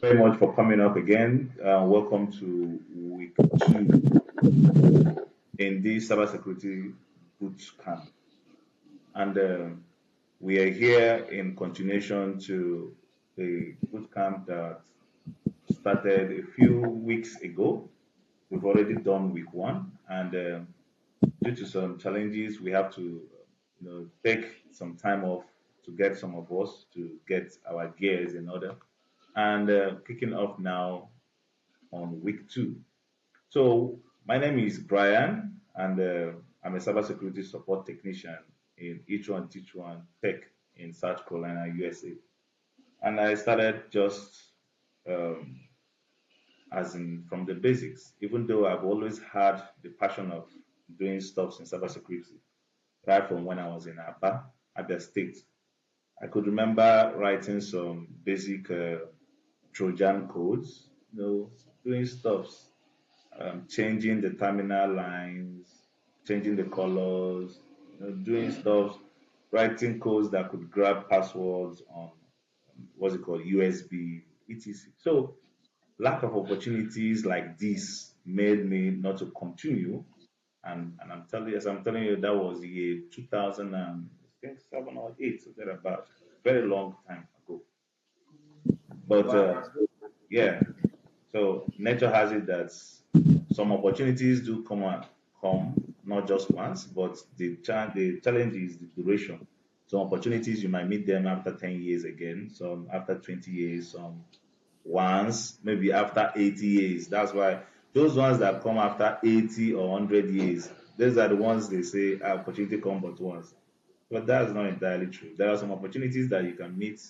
very much for coming up again. Welcome to week 2 in the cybersecurity boot camp. And we are here in continuation to the boot camp that started a few weeks ago. We've already done week 1, and due to some challenges, we have to, take some time off to get some of us to get our gears in order. And kicking off now on week 2. So my name is Brian, and I'm a cybersecurity support technician in each one Teach One Tech in South Carolina, USA. And I started just um, as in from the basics, even though I've always had the passion of doing stuff in cybersecurity, right from when I was in Abia State. I could remember writing some basic Trojan codes, doing stuff changing the terminal lines, changing the colors, doing stuff, writing codes that could grab passwords on what's it called, USB, etc. So lack of opportunities like this made me not to continue. And I'm telling you, as I'm telling you, that was the year 2000 and I think 7 or 8, so that about very long time ago. But Wow. yeah, so nature has it that some opportunities do come not just once, but the challenge is the duration. Some opportunities you might meet them after 10 years again, some after 20 years, some once, maybe after 80 years. That's why those ones that come after 80 or 100 years, those are the ones they say opportunity come but once. But that's not entirely true. There are some opportunities that you can meet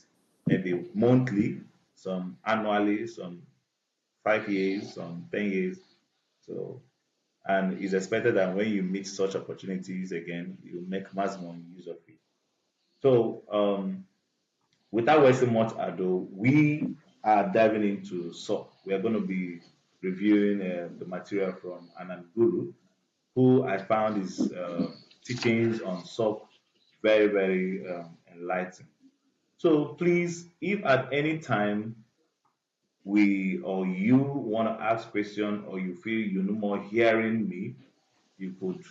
maybe monthly, some annually, some 5 years, some 10 years. So, and it's expected that when you meet such opportunities again, you make maximum use of it. So, without wasting much ado, we are diving into SOC. We are going to be reviewing the material from Anand Guru, who I found his teachings on SOC very, very enlightening. So please, if at any time we or you want to ask question or you feel you're no more hearing me, you could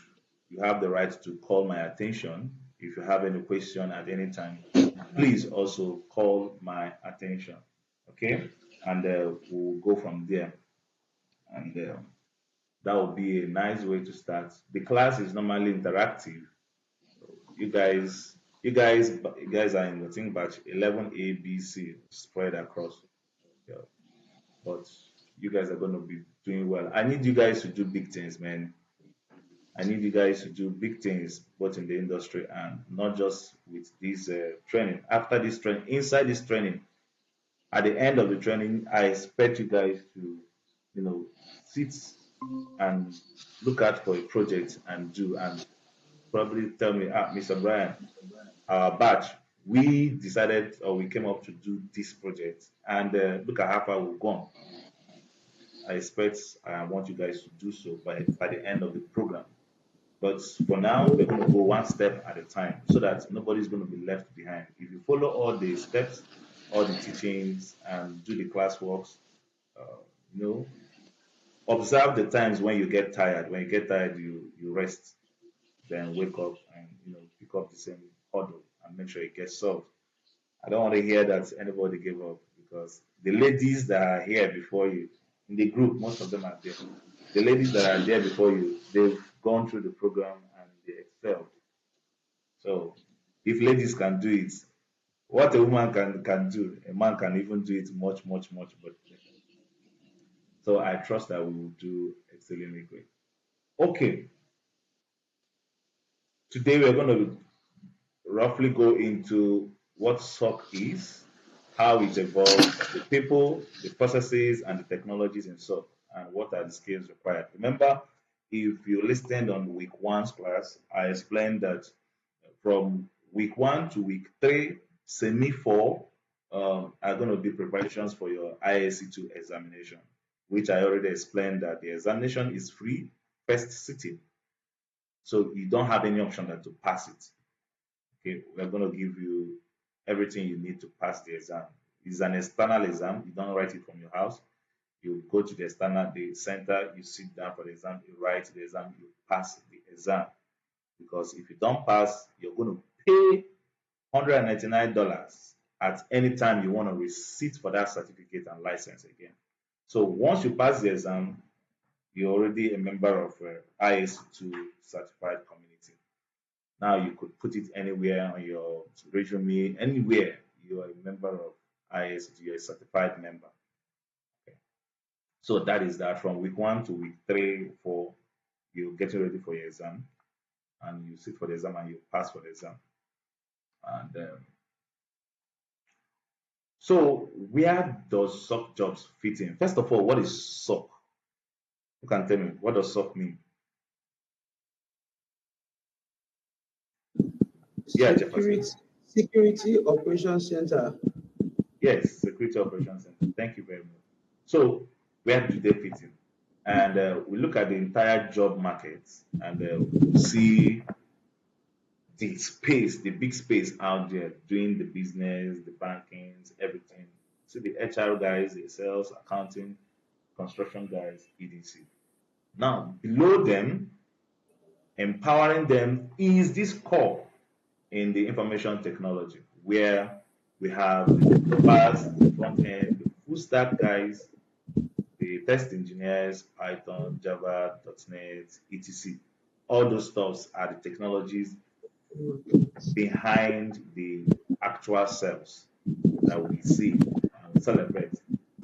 you have the right to call my attention. If you have any question at any time, please also call my attention. Okay, and we'll go from there. And that would be a nice way to start. The class is normally interactive. You guys, you guys are in the thing batch 11A, B, C spread across. Yeah, but you guys are going to be doing well. I need you guys to do big things, man. I need you guys to do big things both in the industry and not just with this training. After this training, inside this training, at the end of the training, I expect you guys to, sit and look out for a project and do and probably tell me, Mr. Brian, our batch, we decided or we came up to do this project and look at how far we've gone. I expect I want you guys to do so by the end of the program. But for now, we're going to go one step at a time so that nobody's going to be left behind. If you follow all the steps, all the teachings, and do the classworks, uh, you know, observe the times when you get tired. When you get tired, you rest, then wake up and pick up the same huddle and make sure it gets solved. I don't want to hear that anybody gave up because the ladies that are here before you in the group, most of them are there. The ladies that are there before you, they've gone through the program and they excelled. So if ladies can do it, what a woman can do, a man can even do it much, much, much better. So I trust that we will do exceedingly great. Okay, today we're going to roughly go into what SOC is, how it evolved, the people, the processes, and the technologies in SOC, and what are the skills required. Remember, if you listened on week one's class, I explained that from week 1 to week 3, semi 4, are going to be preparations for your ISC2 examination, which I already explained that the examination is free, first sitting. So you don't have any option than to pass it. Okay, we're going to give you everything you need to pass the exam. It's an external exam. You don't write it from your house. You go to the external the center, you sit down for the exam, you write the exam, you pass the exam. Because if you don't pass, you're going to pay $199 at any time you want to receipt for that certificate and license again. So once you pass the exam, you're already a member of IS2 certified community. Now you could put it anywhere on your resume, anywhere you are a member of IS2, you're a certified member. Okay. So that is that from week 1 to week 3, 4, you're getting ready for your exam and you sit for the exam and you pass for the exam. And so where does SOC jobs fit in? First of all, what is SOC? You can tell me, what does SOC mean? Yeah, Jefferson. Security Operations Center. Yes, Security Operations Center. Thank you very much. So where do they fit in? And we look at the entire job market and we see the space, the big space out there doing the business, the bankings, everything. See the HR guys, the sales, accounting, construction guys, etc. Now, below them, empowering them is this core in the information technology where we have the developers, the front end, the full stack guys, the test engineers, Python, Java, .NET, etc. All those stuffs are the technologies behind the actual cells that we see and celebrate.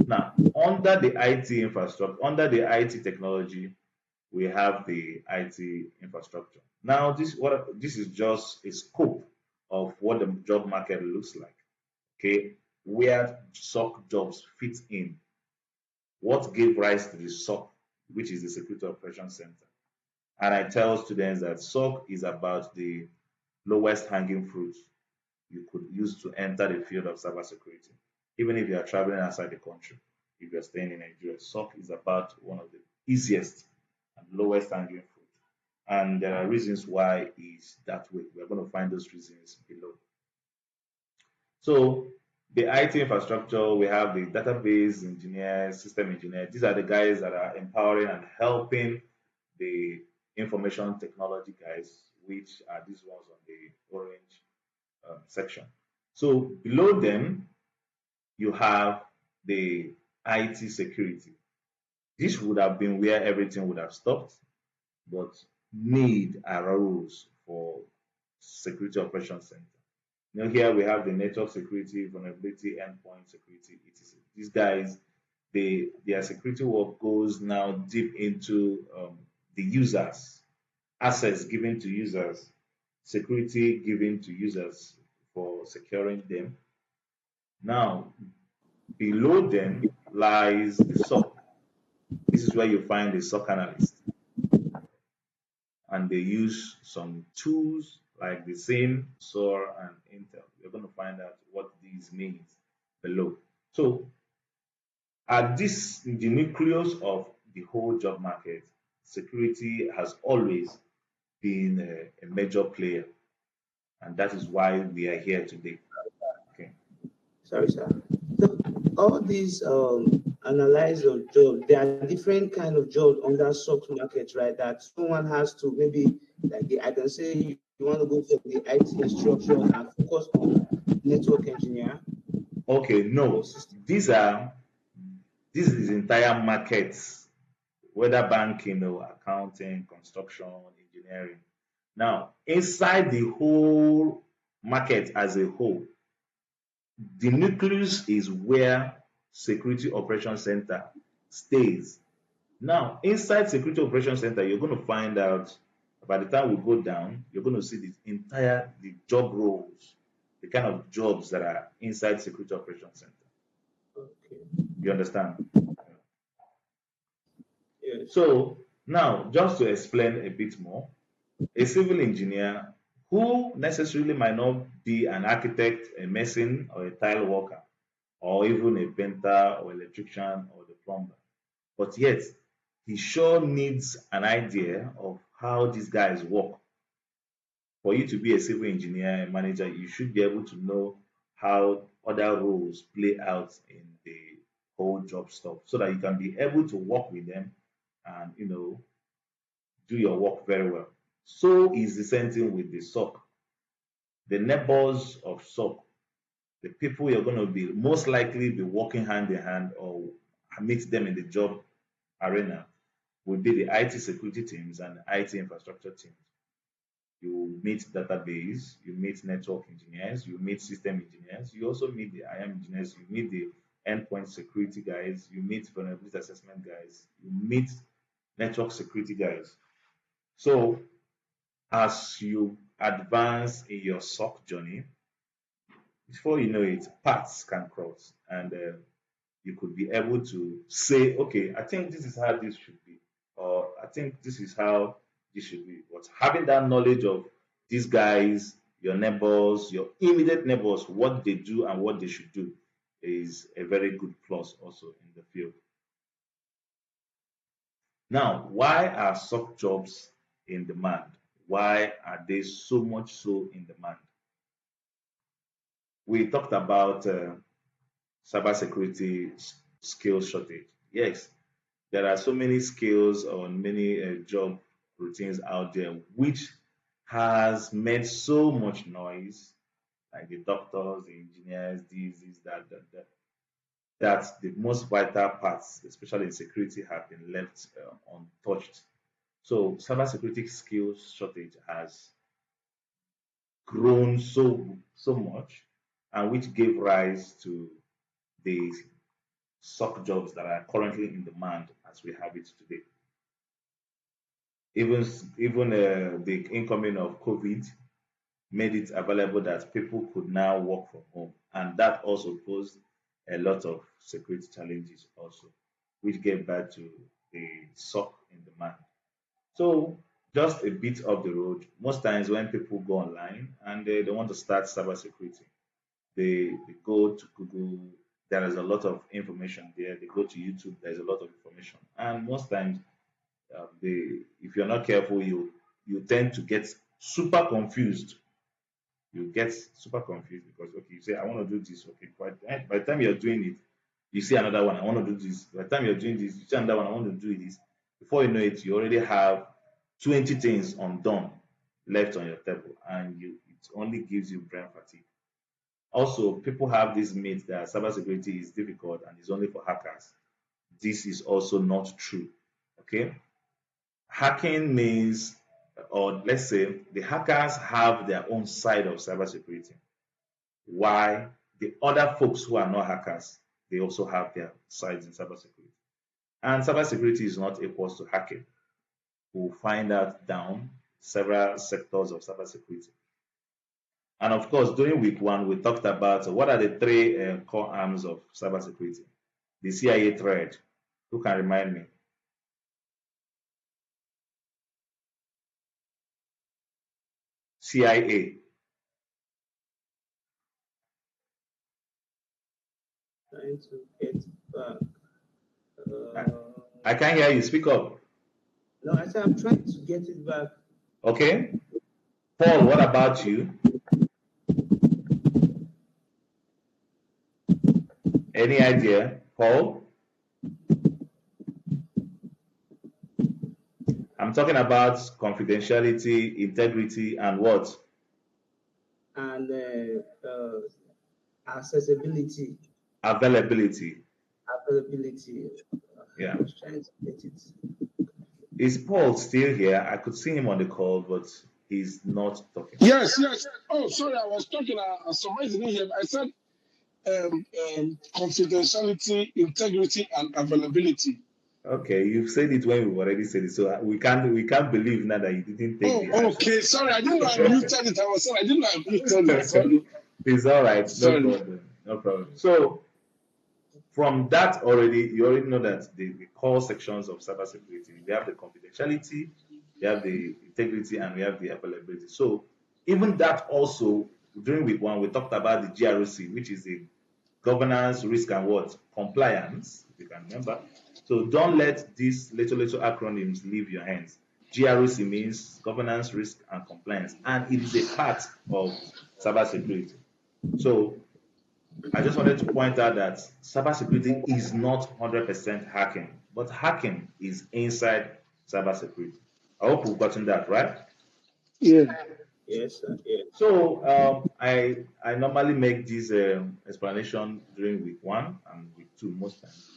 Now, under the IT infrastructure, under the IT technology, we have the IT infrastructure. Now, this is just a scope of what the job market looks like. Okay, where SOC jobs fit in. What gave rise to the SOC, which is the Security Operations Center? And I tell students that SOC is about the lowest hanging fruit you could use to enter the field of cybersecurity. Even if you are traveling outside the country, if you're staying in Nigeria, SOC is about one of the easiest and lowest hanging fruit. And there are reasons why is that way. We're going to find those reasons below. So the IT infrastructure, we have the database engineers, system engineers. These are the guys that are empowering and helping the information technology guys, which are these ones on the orange section. So below them, you have the IT security. This would have been where everything would have stopped, but need arose for security operations center. Here we have the network security, vulnerability, endpoint security, etc. These guys, their security work goes now deep into the users, access given to users, security given to users for securing them. Now, below them lies the SOC. This is where you find the SOC analyst. And they use some tools like the same SOAR and Intel. We're going to find out what these means below. So, at this, the nucleus of the whole job market, security has always been a major player, and that is why we are here today. Okay. Sorry, sir. So all these analyze of jobs, there are different kind of jobs on that SOC market, right? That someone has to maybe I can say you want to go for the IT instruction and focus on network engineer. Okay, no. These are this is entire markets, whether banking or accounting, construction, engineering. Now, inside the whole market as a whole, the nucleus is where Security Operations Center stays. Now, inside Security Operations Center, you're going to find out by the time we go down, you're going to see the job roles, the kind of jobs that are inside Security Operations Center. Okay. You understand? Yes. So now, just to explain a bit more, a civil engineer who necessarily might not be an architect, a mason, or a tile worker, or even a painter or electrician or the plumber, but yet he sure needs an idea of how these guys work. For you to be a civil engineer, a manager, you should be able to know how other roles play out in the whole job stuff so that you can be able to work with them and do your work very well. So is the same thing with the SOC. The neighbors of SOC, the people you're going to be most likely be working hand in hand or meet them in the job arena will be the IT security teams and IT infrastructure teams. You meet database, you meet network engineers, you meet system engineers, you also meet the IAM engineers, you meet the endpoint security guys, you meet vulnerability assessment guys, you meet network security guys. So as you advance in your SOC journey, before you know it, paths can cross, and you could be able to say, okay, I think this is how this should be, or I think this is how this should be. But having that knowledge of these guys, your neighbors, your immediate neighbors, what they do and what they should do is a very good plus also in the field. Now, why are SOC jobs in demand? Why are they so much so in demand? We talked about cybersecurity skill shortage. Yes, there are so many skills on many job routines out there, which has made so much noise, like the doctors, the engineers, this, that the most vital parts, especially in security, have been left untouched. So cybersecurity skills shortage has grown so much, and which gave rise to the SOC jobs that are currently in demand as we have it today. Even the incoming of COVID made it available that people could now work from home, and that also posed a lot of security challenges also, which gave birth to the SOC in demand. So just a bit up the road, most times when people go online and they want to start cybersecurity, they go to Google. There is a lot of information there. They go to YouTube. There's a lot of information, and most times, if you're not careful, you tend to get super confused. You get super confused because okay, you say I want to do this. Okay, by the time you're doing it, you see another one. I want to do this. By the time you're doing this, you see another one. I want to do this. Before you know it, you already have 20 things undone left on your table, and it only gives you brain fatigue. Also, people have this myth that cybersecurity is difficult and is only for hackers. This is also not true. Okay? Hacking means, or let's say, the hackers have their own side of cybersecurity. Why the other folks who are not hackers, they also have their sides in cybersecurity. And cybersecurity is not equal to hacking. We'll find out down several sectors of cybersecurity. And of course, during week one, we talked about what are the three core arms of cybersecurity. The CIA thread. Who can remind me? CIA. Trying to get back. I, Uh, I can't hear you. Speak up. no, I said I'm trying to get it back. Okay. Paul, what about you? Any idea? Paul? I'm talking about confidentiality, integrity, and what? And accessibility, Availability. availability. Yeah. I was trying to get it. Is Paul still here? I could see him on the call, but he's not talking. Yes, yes. Oh, sorry, I was talking. Somebody didn't hear. I said confidentiality, integrity, and availability. Okay, you've said it when we've already said it, so we can't believe now that you didn't take Oh, the action. okay. Sorry, I didn't know I muted it. I was saying I didn't know I muted it. Sorry, It's all right, no sorry. problem, no problem. So from that already, you already know that the core sections of cybersecurity, we have the confidentiality, we have the integrity, and we have the availability. So even that also, during week one, we talked about the GRC, which is the governance, risk, and what? Compliance, if you can remember. So don't let these little acronyms leave your hands. GRC means governance, risk, and compliance, and it is a part of cybersecurity. So I just wanted to point out that cybersecurity is not 100% hacking, but hacking is inside cybersecurity. I hope we've gotten that right. Yeah. Yes, sir. So I normally make this explanation during week 1 and week 2 most times.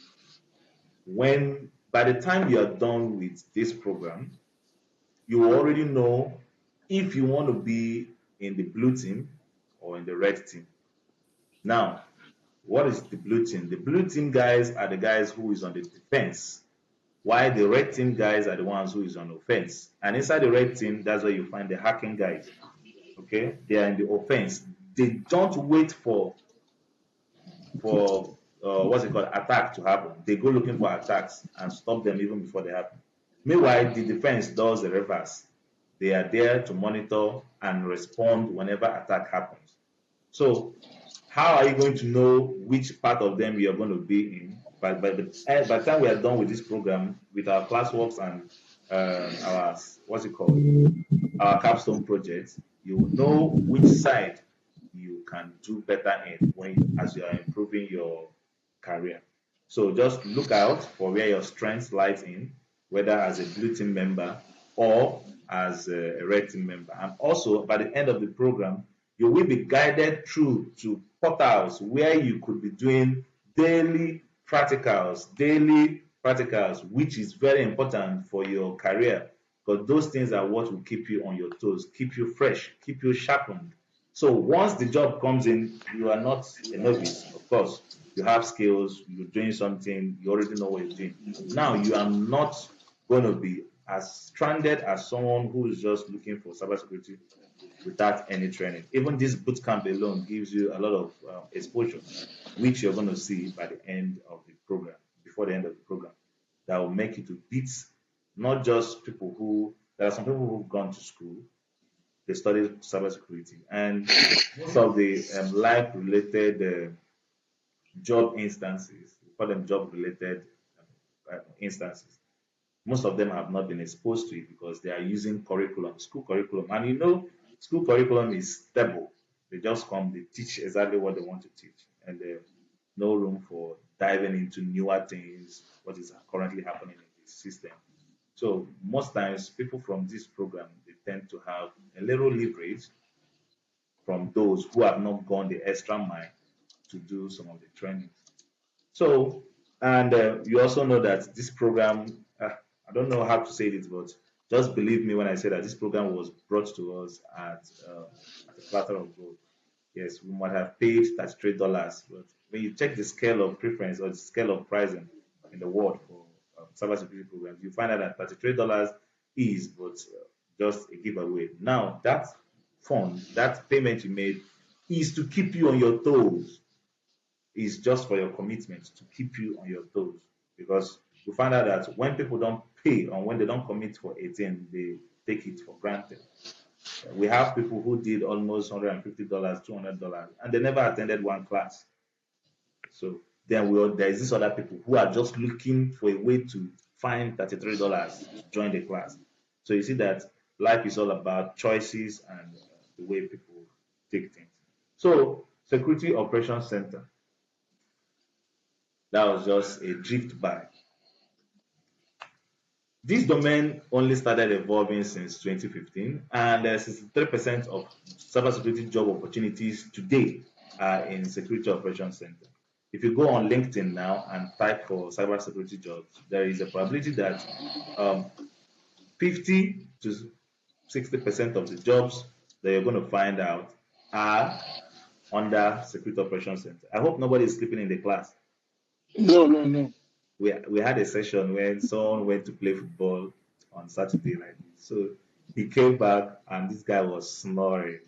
When by the time you are done with this program, you already know if you want to be in the blue team or in the red team. Now, what is the blue team? The blue team guys are the guys who is on the defense, while the red team guys are the ones who is on offense. And inside the red team, that's where you find the hacking guys. Okay, they are in the offense. They don't wait for what's it called, attack to happen. They go looking for attacks and stop them even before they happen. Meanwhile, the defense does the reverse. They are there to monitor and respond whenever attack happens. So how are you going to know which part of them you're going to be in? By the time we are done with this program, with our classworks and our, what's it called, our capstone projects, you will know which side you can do better in as you are improving your career. So just look out for where your strengths lies in, whether as a blue team member or as a red team member. And also, by the end of the program, you will be guided through to portals where you could be doing daily practicals, which is very important for your career, because those things are what will keep you on your toes, keep you fresh, keep you sharpened. So once the job comes in, you are not a novice. Of course, you have skills, you're doing something, you already know what you're doing. Now you are not going to be as stranded as someone who is just looking for cybersecurity without any training. Even this boot camp alone gives you a lot of exposure, which you're going to see by the end of the program, before the end of the program, that will make you to beat not just people who, there are some people who've gone to school, they studied cybersecurity, and most of the life related job instances, we call them job related instances, most of them have not been exposed to it because they are using curriculum, school curriculum. And school curriculum is stable. They just come, they teach exactly what they want to teach, and there's no room for diving into newer things, what is currently happening in the system. So most times, people from this program, they tend to have a little leverage from those who have not gone the extra mile to do some of the training. So, and you also know that this program, I don't know how to say it, but just believe me when I say that this program was brought to us at a platter of gold. Yes, we might have paid $33, but when you check the scale of preference or the scale of pricing in the world for cybersecurity programs, you find out that $33 is but just a giveaway. Now, that fund, that payment you made, is to keep you on your toes, is just for your commitment to keep you on your toes. Because we find out that when people don't pay or when they don't commit for 18, they take it for granted. We have people who did almost $150, $200, and they never attended one class. So then there's these other people who are just looking for a way to find $33 to join the class. So you see that life is all about choices and the way people take things. So Security Operations Center, that was just a drift by. This domain only started evolving since 2015, and 63% of cybersecurity job opportunities today are in Security Operations Center. If you go on LinkedIn now and type for cybersecurity jobs, there is a probability that 50 to 60% of the jobs that you're going to find out are under Security Operations Center. I hope nobody is sleeping in the class. No, no, no. We had a session when someone went to play football on Saturday night. So he came back and this guy was snoring.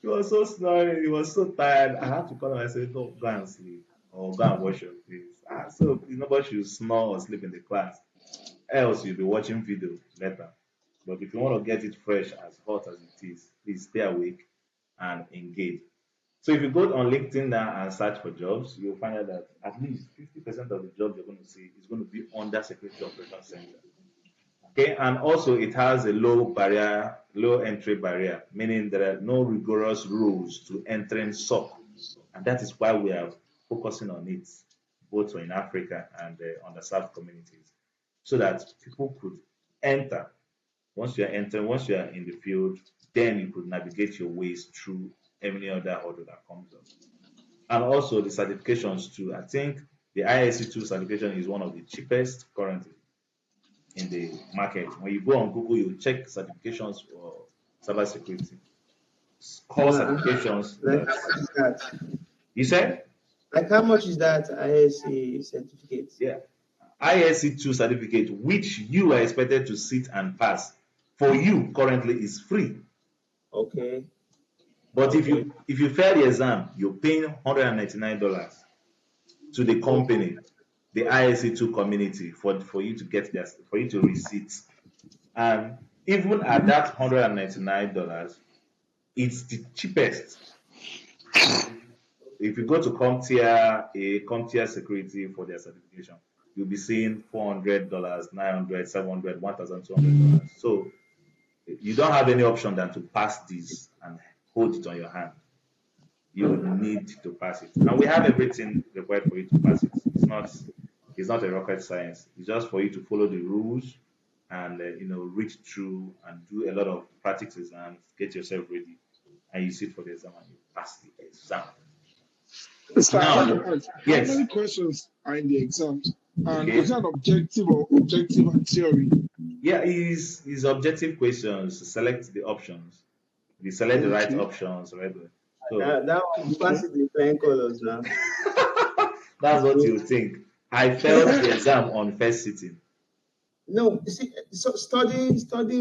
He was so snoring, he was so tired. I had to call him. I said, "No, go and sleep or go and wash your face." So nobody should snore or sleep in the class. Else you'll be watching video later. But if you want to get it fresh, as hot as it is, please stay awake and engage. So if you go on LinkedIn now and search for jobs, you'll find out that at least 50% of the jobs you're going to see is going to be under Security Operations Center. Okay, and also it has a low entry barrier, meaning there are no rigorous rules to entering SOC, and that is why we are focusing on it, both in Africa and on the South communities, so that people could enter. Once you are in the field, then you could navigate your ways through any other hurdle that comes up. And also the certifications too. I think the ISC2 certification is one of the cheapest currently in the market. When you go on Google, you check certifications for cybersecurity. Core certifications Like that how much is that? you said, Like how much is that ISC certificate? yeah, ISC2 certificate, which you are expected to sit and pass, for you currently is free. Okay. But Okay. if you fail the exam, you're paying $199 to the Oh, company, the ISC2 community, for you to get this, for you to receipt. And even at that $199, it's the cheapest. If you go to CompTIA Security for their certification, you'll be seeing $400, $900, $700, $1,200. So you don't have any option than to pass this and hold it on your hand. You would need to pass it, and we have everything required for you to pass it. It's not a rocket science. It's just for you to follow the rules and read through and do a lot of practices and get yourself ready, and you sit for the exam and you pass the exam. Mr. I want Now, to ask, how yes, many questions are in the exams? And is okay, that objective or objective and theory? yeah, is objective questions. Select the options. You select the right Okay, options, right? So that one you okay. pass it in flying colors now. that's what So, you think. I failed the exam on first sitting. no, you see, so studying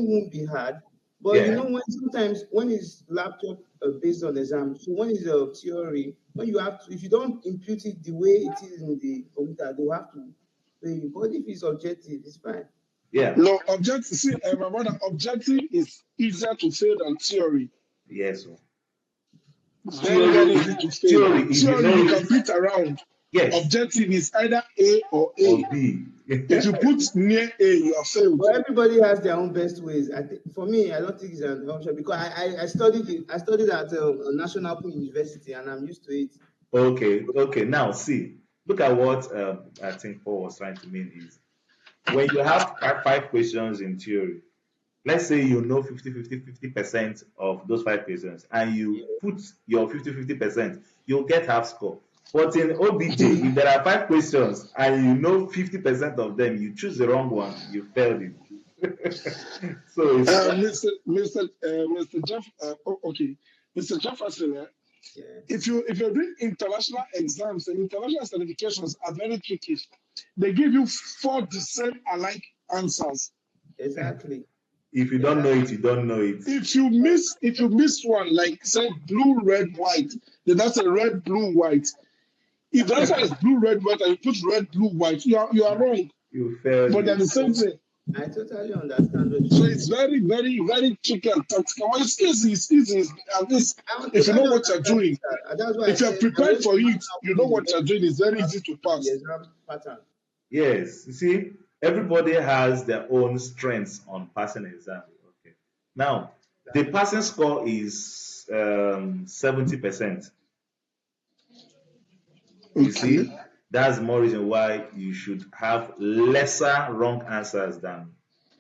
won't be hard, but you Yeah, know when sometimes when it's laptop based on exam, so when it's a theory, when you have to, if you don't impute it the way it is in the computer, they will have to pay you. But if it's objective, it's fine. yeah, No, objective, see, my brother, objective is easier to fail than theory. yes. Very, Theory, very easy to fail. theory, if you Theory, know you it, can beat around. yes, Objective is either A or or A. B. If you put near A, you are failed. But everybody has their own best ways. I think for me, I don't think it's an option because I studied at a national Open university and I'm used to it. Okay, okay. Now see, look at what I think Paul was trying to mean is when you have five questions in theory, let's say you know 50% of those five questions and you put your 50%, you'll get half score. But in OBJ, if there are five questions and you know 50% of them, you choose the wrong one, you failed it. So it's Mr. Jeff, okay, Mr. Jefferson, Yeah, if you're doing international exams and international certifications are very tricky. They give you four the same alike answers. exactly. if you don't know Exactly. it, you don't know it. If you miss one, like say blue, red, white, then that's a red, blue, white. If the answer is blue, red, white, and you put red, blue, white, you are wrong. You failed But they're it. the same thing. I totally understand what So you're it's saying. very, very, very tricky and tactical. Well, it's easy. It's easy. At least I if you totally know what you're understand doing, that. And that's why I if you're said I prepared went to for it, national you Open know what you're university doing. It's very to easy to the pass. exam pattern. Yes, you see, everybody has their own strengths on passing exam. Okay. Now, the Exactly. passing score is 70%. You Okay. see, that's more reason why you should have lesser wrong answers than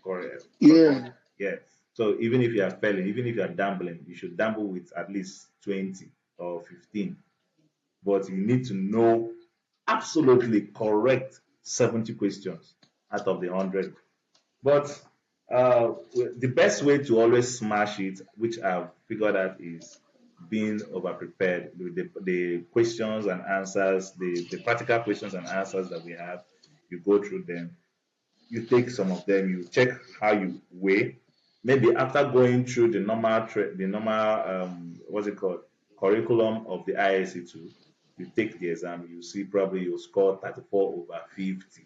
correct. Yeah. Yeah. So even if you are failing, even if you are gambling, you should gamble with at least 20 or 15. But you need to know absolutely correct 70 questions out of the 100. But the best way to always smash it, which I've figured out, is being over prepared with the questions and answers, the practical questions and answers that we have. You go through them, you take some of them, you check how you weigh. Maybe after going through the normal what's it called, curriculum of the ISC2, you take the exam, you see probably you score 34 over 50.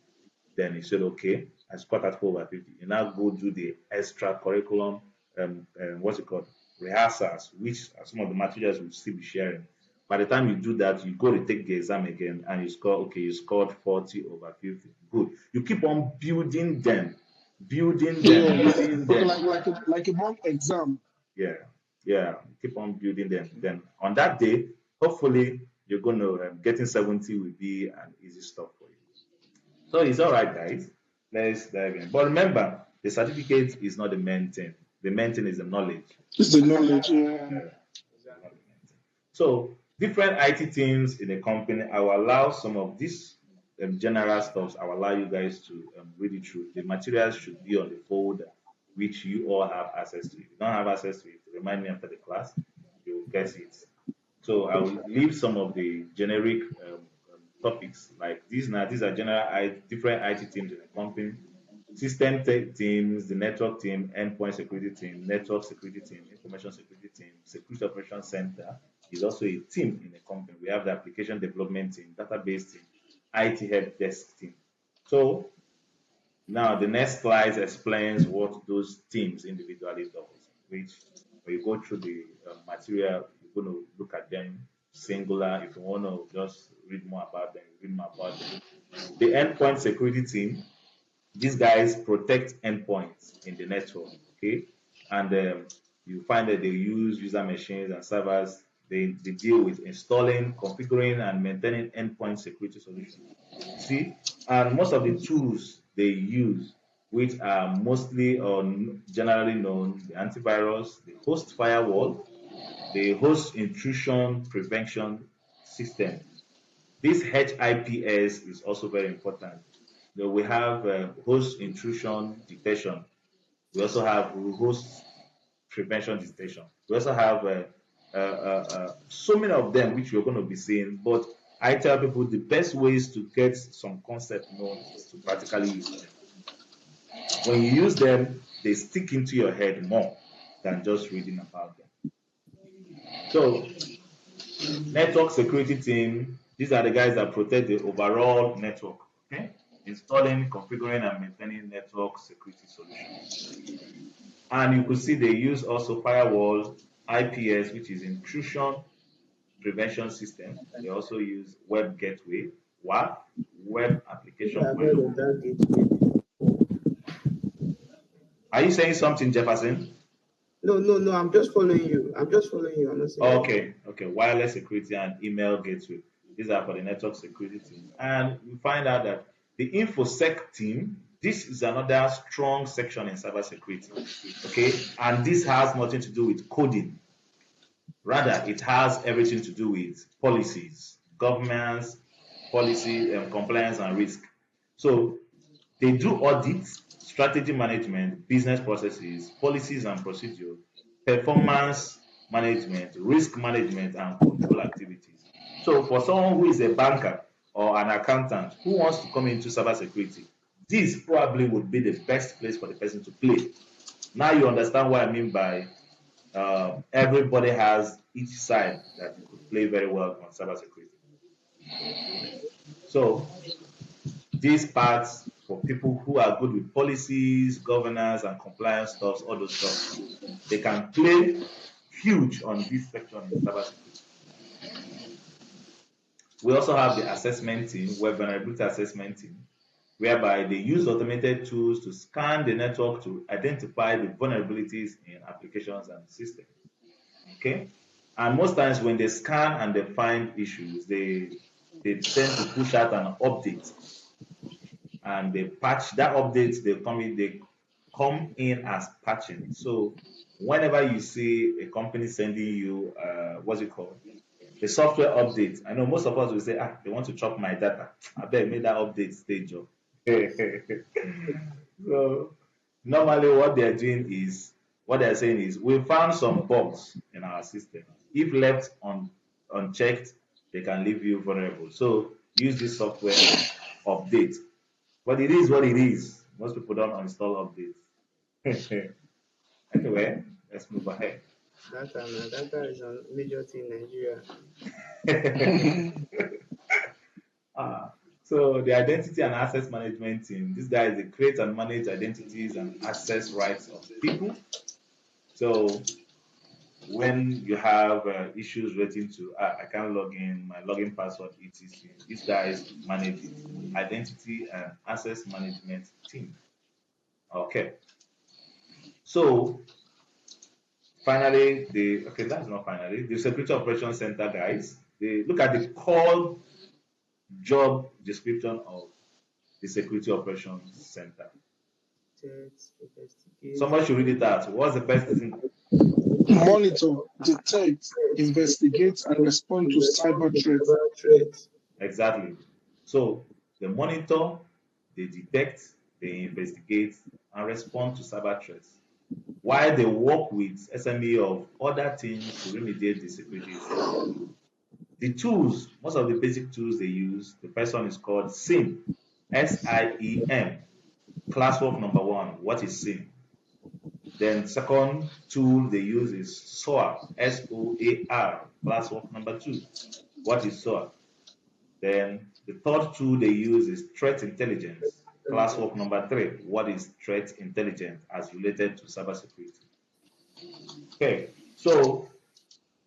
Then you said, okay, I scored at 4/50. You now go do the extra curriculum, what's it called, rehearsals, which are some of the materials we'll still be sharing. By the time you do that, you go to take the exam again and you score, okay, you scored 40/50. Good. You keep on building them building Yeah, them, using okay, them. like a mock exam. Yeah, yeah, keep on building them. Then on that day, hopefully you're gonna getting 70 will be an easy stuff for you. So it's all right, guys. Let's dive in. But remember, the certificate is not the main thing. The main thing is the knowledge. It's the knowledge. Yeah. Yeah, not the main thing. So different IT teams in a company, I will allow some of these general stuffs. I will allow you guys to read it through. The materials should be on the folder, which you all have access to. If you don't have access to it, remind me after the class. You will get it. So I will leave some of the generic topics like these. Now these are general different IT teams in a company. System teams, the network team, endpoint security team, network security team, information security team, security operations center is also a team in a company. We have the application development team, database team, IT help desk team. So now the next slide explains what those teams individually does, which when you go through the material, you're going to look at them singular. If you want to just read more about them, read more about them. The endpoint security team, these guys protect endpoints in the network, okay? And you find that they use user machines and servers. They deal with installing, configuring, and maintaining endpoint security solutions. See, and most of the tools they use, which are mostly or generally known, the antivirus, the host firewall, the host intrusion prevention system. This HIPS is also very important. We have host intrusion detection. We also have host prevention detection. We also have so many of them which we're going to be seeing. But I tell people the best ways to get some concept known is to practically use them. When you use them, they stick into your head more than just reading about them. So, network security team, these are the guys that protect the overall network. Okay, installing, configuring, and maintaining network security solutions. And you could see they use also firewall, IPS, which is intrusion prevention system. They also use web gateway, WAF, web If application I've heard firewall. of that gateway. Are you saying something, Jefferson? No, no, no. I'm just following you. I'm just following you. I'm not saying anything. Okay, okay. Wireless security and email gateway. These are for the network security team. And we find out that the InfoSec team, this is another strong section in cybersecurity. Okay, and this has nothing to do with coding. Rather, it has everything to do with policies, governance, policy, compliance, and risk. So they do audits, strategy management, business processes, policies and procedure, performance management, risk management, and control activities. So for someone who is a banker or an accountant who wants to come into cybersecurity, this probably would be the best place for the person to play. Now you understand what I mean by everybody has each side that you could play very well on cybersecurity. So these parts for people who are good with policies, governance, and compliance stuff, all those stuff, they can play huge on this section in cybersecurity. We also have the assessment team, web vulnerability assessment team, whereby they use automated tools to scan the network to identify the vulnerabilities in applications and systems. Okay, and most times when they scan and they find issues, they tend to push out an update and they patch that update. They come in as patching. So whenever you see a company sending you what's it called, the software update, I know most of us will say, they want to chop my data. I bet make that update stage up. So normally what they're saying is we found some bugs in our system. If left unchecked, they can leave you vulnerable. So use this software update. But it is what it is. Most people don't uninstall updates. Anyway, let's move ahead. Data is a major thing in Nigeria. Ah, so the identity and access management team, these guys they create and manage identities and access rights of people. So when you have issues relating to I can't log in, my login password etc. These guys manage it. Identity and access management team. Okay. So finally, that's not finally. The Security Operations Center guys, they look at the core job description of the Security Operations Center. Someone should read it out. What's the best thing? Monitor, detect, investigate, and respond to cyber threats. Exactly. So they monitor, they detect, they investigate, and respond to cyber threats. While they work with SME of other teams to remediate the security issues. The tools, most of the basic tools they use, the first one is called SIEM, SIEM, classwork number one. What is SIEM? Then second tool they use is SOAR, SOAR, classwork number two. What is SOAR? Then the third tool they use is threat intelligence, classwork number three. What is threat intelligence as related to cybersecurity? Okay, so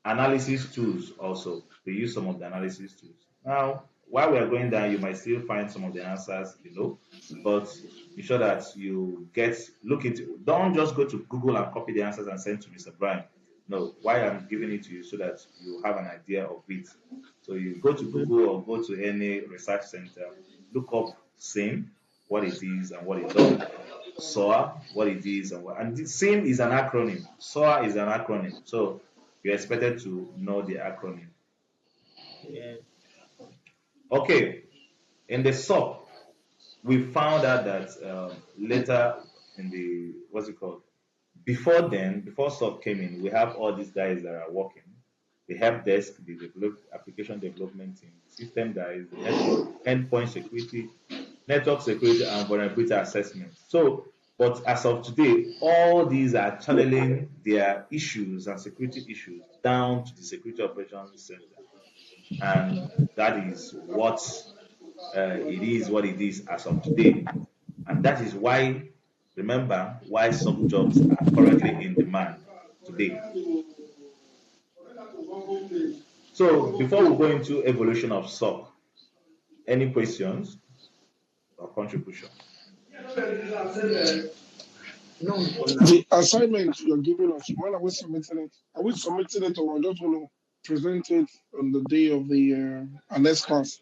analysis tools also. They use some of the analysis tools. Now, while we are going down, you might still find some of the answers below, but be sure that you look into. Don't just go to Google and copy the answers and send to Mr. Brian. No, why I'm giving it to you so that you have an idea of it. So you go to Google or go to any research center, look up SIM, what it is and what it does. SOAR, what it is and the SIM is an acronym. SOAR is an acronym. So you're expected to know the acronym. Yeah. Okay, in the SOC, we found out that later in the what's it called? Before then, before SOC came in, we have all these guys that are working. The help desk, the application development team, system guys, the endpoint security, network security, and vulnerability assessment. So, but as of today, all these are channeling their issues and security issues down to the security operations center, and that is what it is as of today, and that is why. Remember why SOC jobs are currently in demand today. So before we go into evolution of SOC, any questions or contribution? No, for now. The assignment you're giving us, when are we submitting it? Are we submitting it or are we just going to present it on the day of the next class?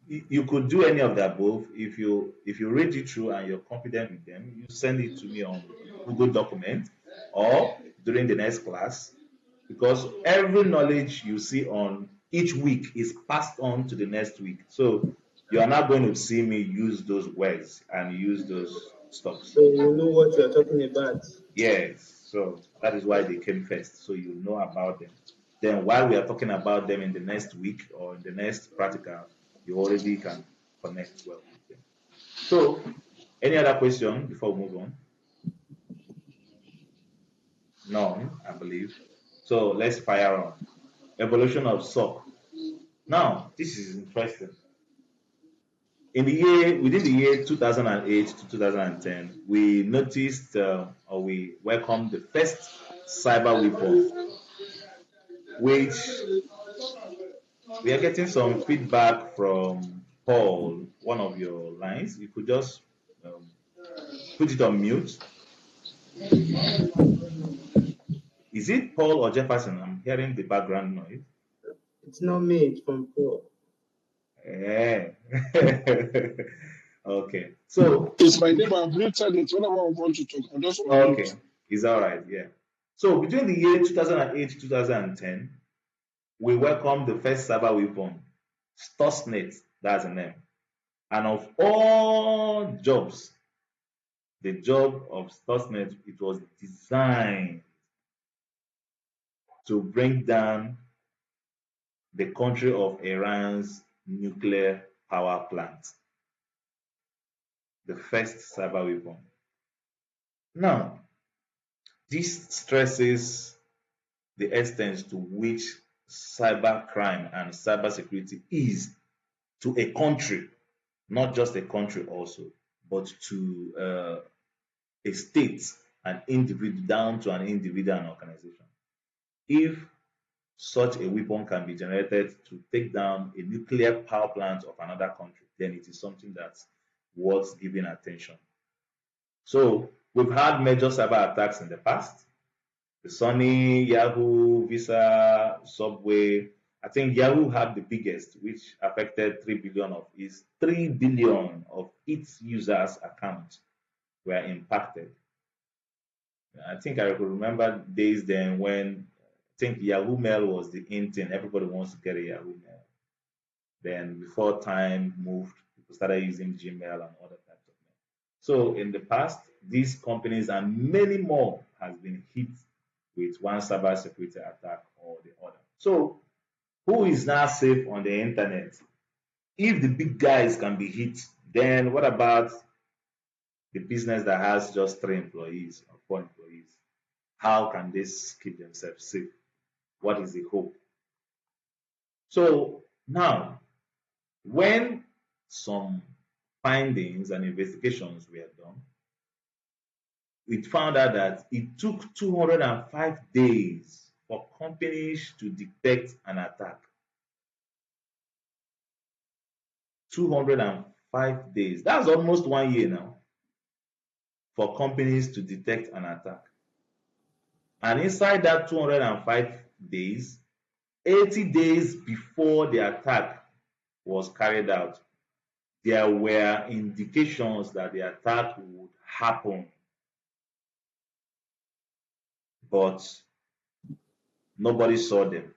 You could do any of the above. If you read it through and you're confident with them, you send it to me on Google document or during the next class, because every knowledge you see on each week is passed on to the next week. So you are not going to see me use those words and use those stuff. So you know what you're talking about. Yes, so that is why they came first. So you know about them. Then while we are talking about them in the next week or in the next practical, you already can connect well with them. So, any other question before we move on? None, I believe. So let's fire on. Evolution of SOC. Now, this is interesting. Within the year 2008 to 2010, we noticed or we welcomed the first cyber weapon, which we are getting some feedback from Paul, one of your lines. You could just um, put it on mute. Is it Paul or Jefferson? I'm hearing the background noise. It's not me, it's from Paul. Yeah. Okay. So, It's my neighbor. I've muted it. Whenever I want to talk, I just okay. unmute. It's all right. Yeah. So, between the year 2008 to 2010, we welcomed the first cyber weapon, Stuxnet. That's the name. And of all jobs, the job of Stuxnet, it was designed to bring down the country of Iran's nuclear power plant, the first cyber weapon. Now, this stresses the extent to which cybercrime and cybersecurity is to a country, not just a country also, but to a state, an individual, down to an individual and organization. If such a weapon can be generated to take down a nuclear power plant of another country, then it is something that's worth giving attention. So we've had major cyber attacks in the past. The Sony, Yahoo, Visa, Subway. I think Yahoo had the biggest, which affected 3 billion of its users' accounts were impacted. I think I could remember days then when I think Yahoo Mail was the in thing. Everybody wants to get a Yahoo Mail. Then before time moved, people started using Gmail and other types of mail. So in the past, these companies and many more has been hit with one cybersecurity attack or the other. So who is now safe on the internet? If the big guys can be hit, then what about the business that has just 3 employees or 4 employees? How can they keep themselves safe? What is the hope? So now, when some findings and investigations were done, it found out that it took 205 days for companies to detect an attack. 205 days. That's almost 1 year now for companies to detect an attack. And inside that 205 days, 80 days before the attack was carried out, there were indications that the attack would happen, but nobody saw them.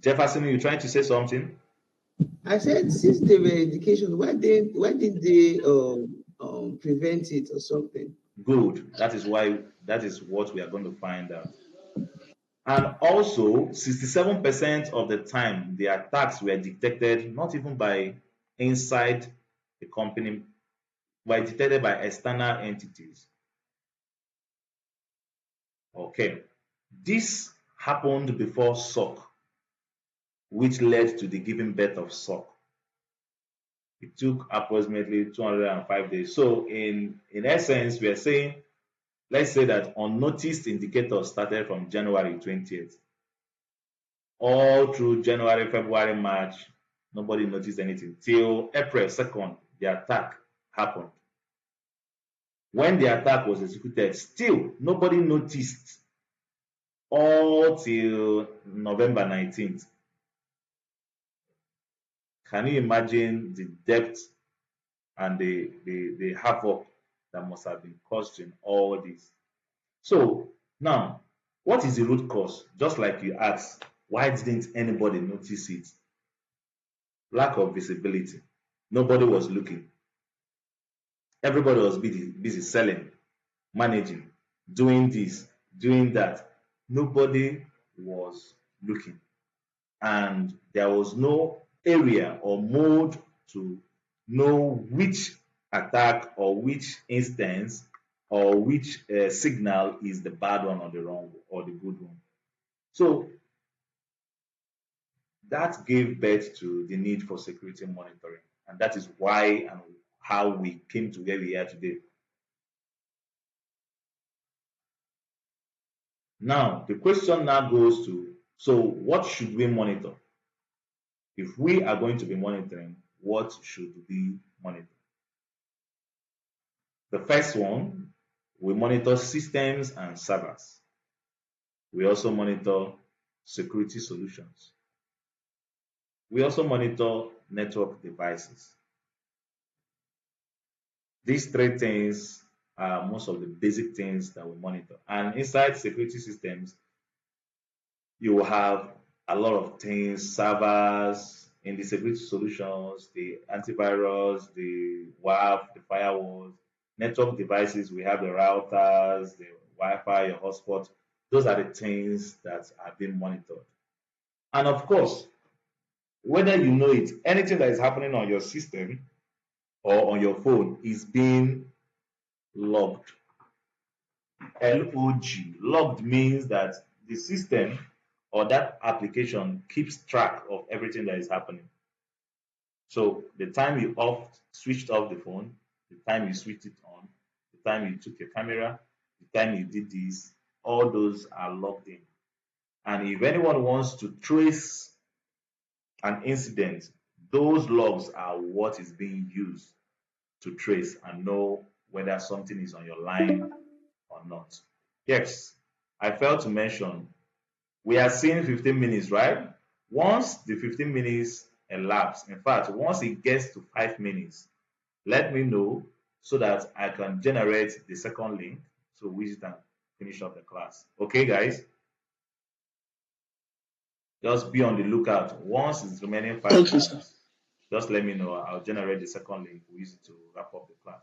Jefferson, you trying to say something? I said since there were indications, why did they prevent it or something? Good. That is what we are going to find out. And also, 67% of the time, the attacks were detected not even by inside the company, were detected by external entities. Okay. This happened before SOC, which led to the giving birth of SOC. It took approximately 205 days. So in essence, we are saying, let's say that unnoticed indicators started from January 20th. All through January, February, March, nobody noticed anything. Till April 2nd, the attack happened. When the attack was executed, still nobody noticed all till November 19th. Can you imagine the depth and the havoc that must have been caused in all this? So now, what is the root cause? Just like you asked, why didn't anybody notice it? Lack of visibility. Nobody was looking. Everybody was busy selling, managing, doing this, doing that. Nobody was looking. And there was no area or mode to know which attack or which instance or which signal is the bad one or the wrong or the good one. So that gave birth to the need for security monitoring. And that is why and how we came to where we are today. Now, the question now goes to, so what should we monitor? If we are going to be monitoring, what should we monitor? The first one, we monitor systems and servers. We also monitor security solutions. We also monitor network devices. These three things are most of the basic things that we monitor. And inside security systems, you will have a lot of things, servers, in the security solutions, the antivirus, the WAF, the firewalls, network devices, we have the routers, the Wi-Fi, your hotspot. Those are the things that are being monitored. And of course, whether you know it, anything that is happening on your system or on your phone is being logged. LOG. Logged means that the system or that application keeps track of everything that is happening. So the time you switched off the phone, the time you switched it on, the time you took your camera, the time you did this, all those are logged in. And if anyone wants to trace an incident, those logs are what is being used to trace and know whether something is on your line or not. Yes, I failed to mention we are seeing 15 minutes, right? Once the 15 minutes elapse, in fact, once it gets to 5 minutes, let me know so that I can generate the second link so we can finish up the class. Okay, guys? Just be on the lookout. Once it's remaining 5 Okay, sir. minutes, just let me know. I'll generate the second link. We use it to wrap up the class.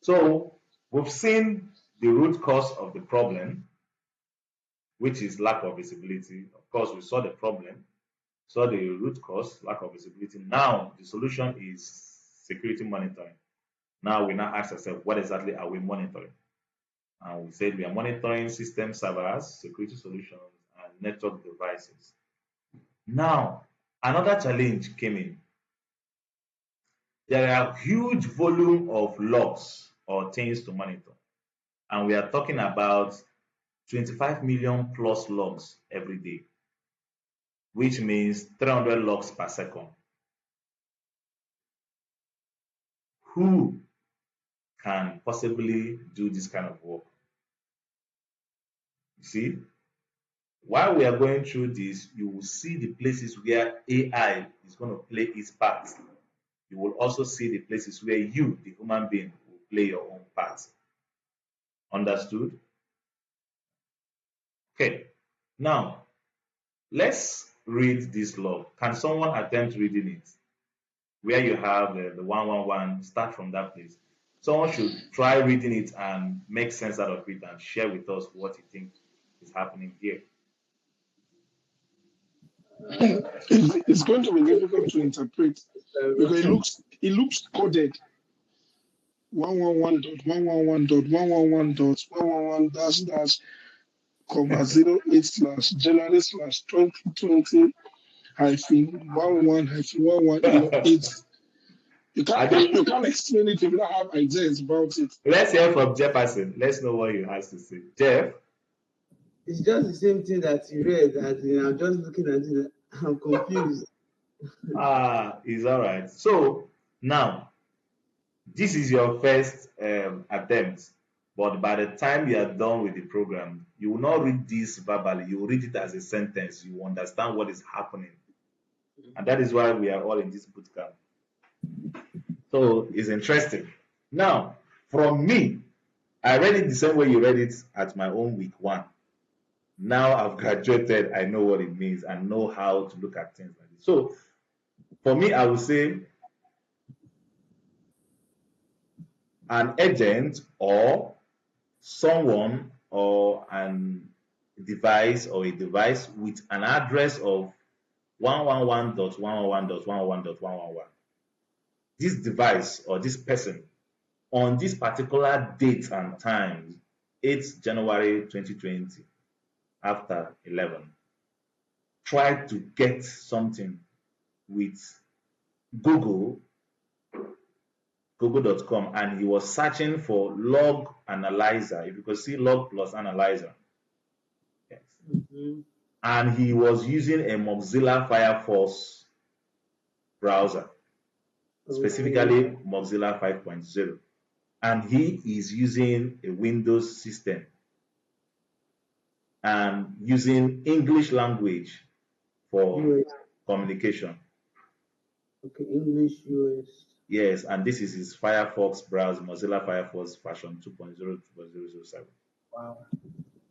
So we've seen the root cause of the problem, which is lack of visibility. Of course, we saw the problem, saw the root cause, lack of visibility. Now the solution is security monitoring. Now we now ask ourselves, what exactly are we monitoring? And we said we are monitoring system servers, security solutions, and network devices. Now, another challenge came in. There are huge volume of logs or things to monitor. And we are talking about 25 million plus logs every day, which means 300 logs per second. Who can possibly do this kind of work? You see, while we are going through this, you will see the places where AI is going to play its part. You will also see the places where you, the human being, will play your own part. Understood? Okay. Now, let's read this log. Can someone attempt reading it? Where you have the 111, start from that place. Someone should try reading it and make sense out of it and share with us what you think is happening here. It's going to be difficult to interpret because it looks coded 111.111.111.111 dash dash comma 08 slash January slash 2020 hyphen 11 hyphen 11. It's you can't explain it if you don't have ideas about it. Let's hear from Jefferson. Let's know what he has to say. Jeff? It's just the same thing that you read, and I'm just looking at it. I'm confused. It's all right. So now, this is your first attempt, but by the time you are done with the program, you will not read this verbally. You will read it as a sentence. You will understand what is happening. And that is why we are all in this bootcamp. So it's interesting. Now, from me, I read it the same way you read it at my own week one. Now I've graduated, I know what it means and know how to look at things like this. So for me, I would say an agent or someone or an device or a device with an address of 111.111.111.111. This device or this person on this particular date and time, 8th January 2020, after 11, tried to get something with Google, google.com, and he was searching for log analyzer. If you could see log plus analyzer. Yes. Mm-hmm. And he was using a Mozilla Firefox browser, specifically Mozilla 5.0. And he is using a Windows system and using English language for US. communication. Okay, English US. Yes, and this is his Firefox browser, Mozilla Firefox version 2.0, 2.007. Wow.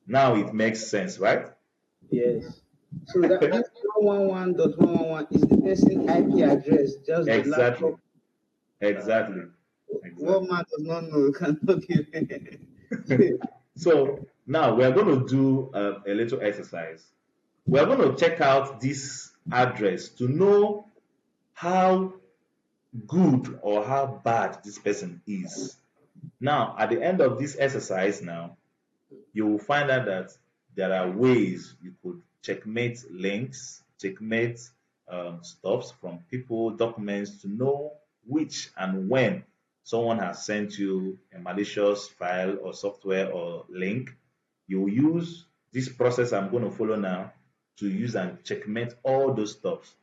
Now it makes sense, right? Yes. So that this 111.111 is the person IP address, just the Exactly. laptop. Exactly. What Exactly. man does not know cannot give. So now we are going to do a little exercise. We are going to check out this address to know how good or how bad this person is. Now, at the end of this exercise, now you will find out that there are ways you could checkmate links, checkmate stuffs from people, documents to know which and when someone has sent you a malicious file or software or link. You will use this process I'm going to follow now to use and checkmate all those stuffs,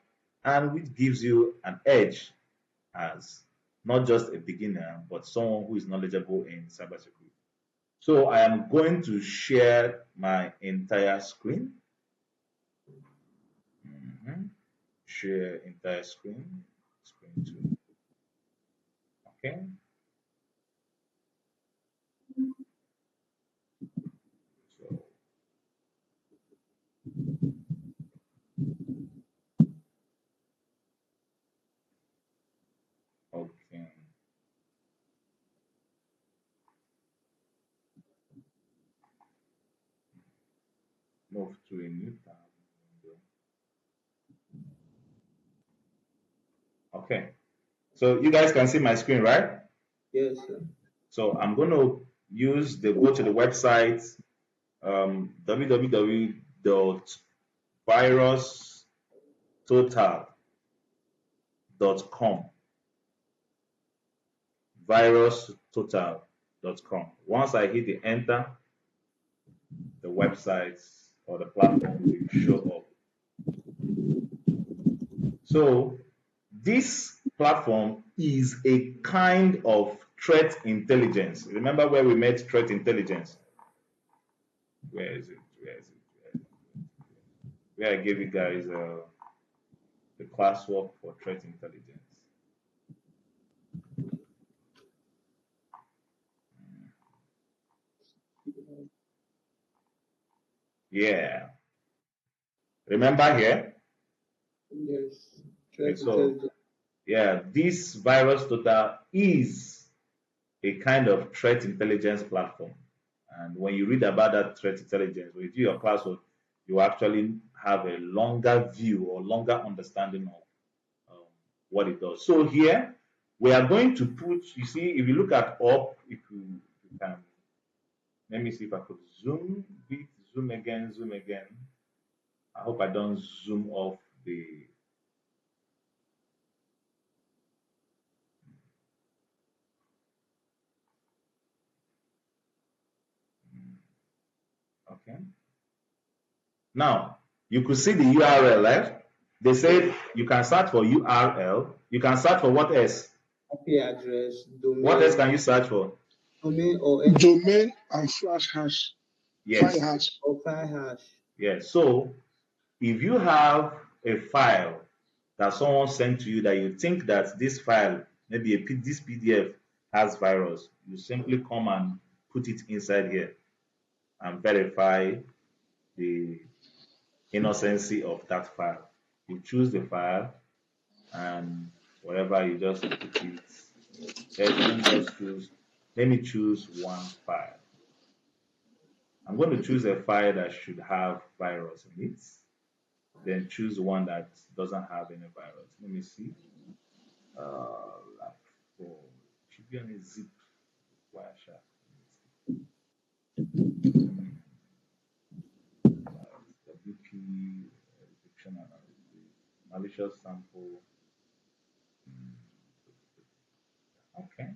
and which gives you an edge as not just a beginner, but someone who is knowledgeable in cybersecurity. So I am going to share my entire screen. Share entire screen. Screen 2. Okay. So okay. Move to a new tab. Okay. So you guys can see my screen, right? Yes, sir. So I'm going to go to the website www.virustotal.com. Virustotal.com. Once I hit the enter, the website or the platform will show up. So this platform is a kind of threat intelligence. Remember where we met threat intelligence? Where is it? Where is it? Where is it? Where I gave you guys the classwork for threat intelligence. Yeah. Remember here? Yes. Okay, Threat so intelligence. yeah, this virus total is a kind of threat intelligence platform. And when you read about that threat intelligence, when you do your classwork, you actually have a longer view or longer understanding of what it does. So here we are going to put, you see, if you look at up, if you can, let me see if I could zoom bit, zoom again, zoom again. I hope I don't zoom off the. Okay. Now you could see the URL, right? They said you can search for URL. You can search for what else? IP address, What else can domain, you search for? domain or any Domain and flash hash, file Yes. hash. or file hash. Yes. So if you have a file that someone sent to you that you think that this file, maybe this PDF has virus, you simply come and put it inside here and verify the innocency of that file. You choose the file and whatever you just put it. Let me choose one file. I'm going to choose a file that should have virus in it. Then choose one that doesn't have any virus. Let me see. Like for should be on a zip Wireshark. WP detection analysis, malicious sample. Okay.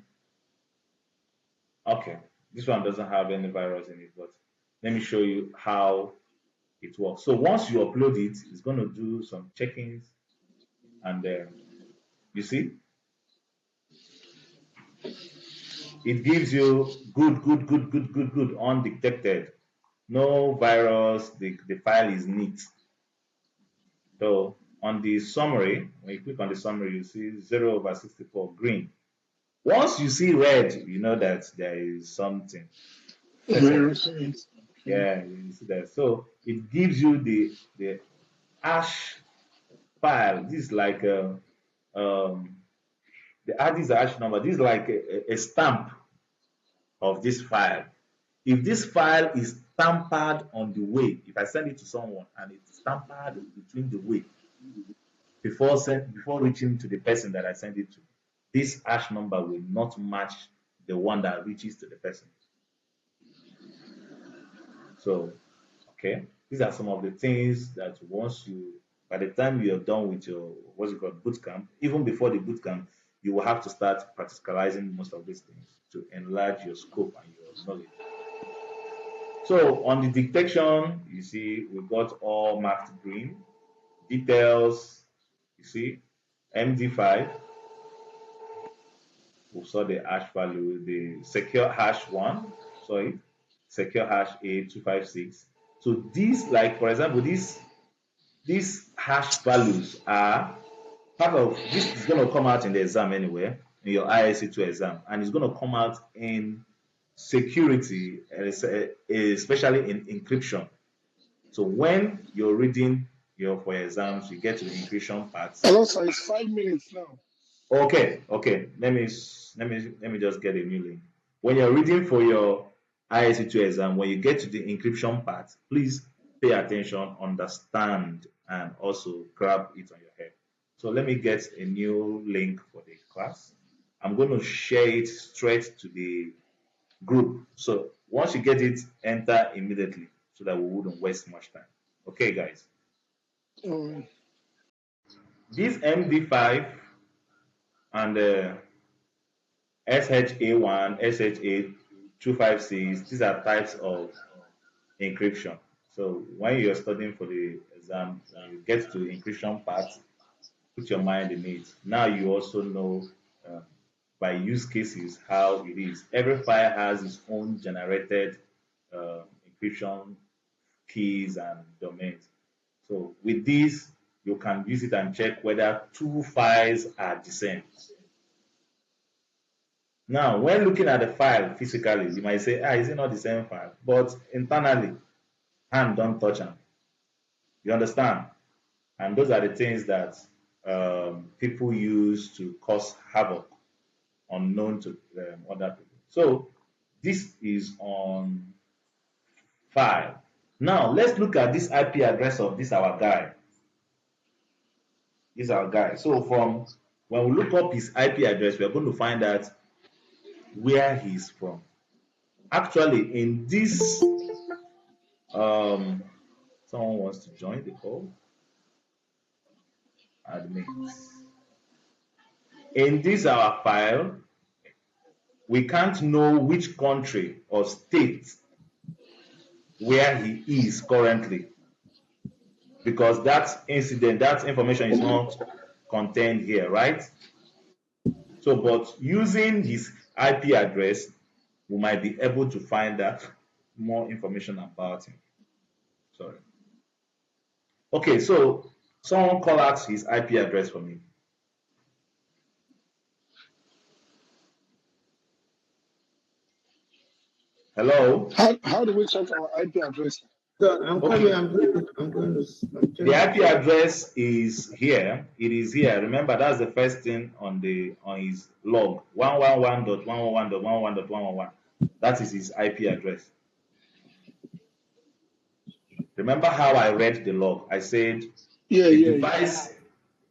Okay. This one doesn't have any virus in it, but let me show you how it works. So once you upload it, it's going to do some check-ins, and you see, it gives you good, undetected, no virus. The file is neat. So on the summary, when you click on the summary, you see 0/64 green. Once you see red, you know that there is something. Very correct. Yeah, you see that. So it gives you the hash file. This is like um, this is a hash number. This is like a stamp of this file. If this file is tampered on the way, if I send it to someone and it's tampered between the way before reaching to the person that I send it to, this hash number will not match the one that reaches to the person. So, okay, these are some of the things that by the time you're done with your what's it called boot camp, even before the boot camp, you will have to start practicalizing most of these things to enlarge your scope and your knowledge. So on the detection, you see we got all marked green. Details, you see, MD5. We saw the hash value, the secure hash one, sorry, secure hash A256. So these, like for example, these hash values are part of this is going to come out in the exam anyway, in your ISC2 exam, and it's going to come out in security, especially in encryption. So when you're reading your for your exams, you get to the encryption parts. Hello, sir. It's 5 minutes now. Okay, okay. Let me just get a new link. When you're reading for your ISC2 exam, when you get to the encryption part, please pay attention, understand, and also grab it on your head. So let me get a new link for the class. I'm going to share it straight to the group. So once you get it, enter immediately so that we wouldn't waste much time. Okay, guys. Um, This MD5 and SHA1, SHA256, these are types of encryption. So when you're studying for the exam, when you get to the encryption part, put your mind in it. Now you also know uh, by use cases how it is. Every file has its own generated encryption keys and domains. So with this, you can use it and check whether two files are the same. Now, when looking at the file physically, you might say, is it not the same file? But internally, hand don't touch them. You understand? And those are the things that people use to cause havoc unknown to other people. So this is on file. Now let's look at this IP address of this our guy. This is our guy. So from when we look up his IP address, we are going to find out where he's from. Actually, in this, someone wants to join the call. Admins. In this our file, we can't know which country or state where he is currently because that incident, that information is not contained here, right? So, but using his IP address, we might be able to find out more information about him. Sorry. Okay, so someone call out his IP address for me. Hello? how do we check our IP address? So I'm Okay. coming. I'm The trying to IP check. address is here. It is here. Remember, that's the first thing on his log. 111.111.111.111. That is his IP address. Remember how I read the log? I said Yeah, a yeah, yeah. device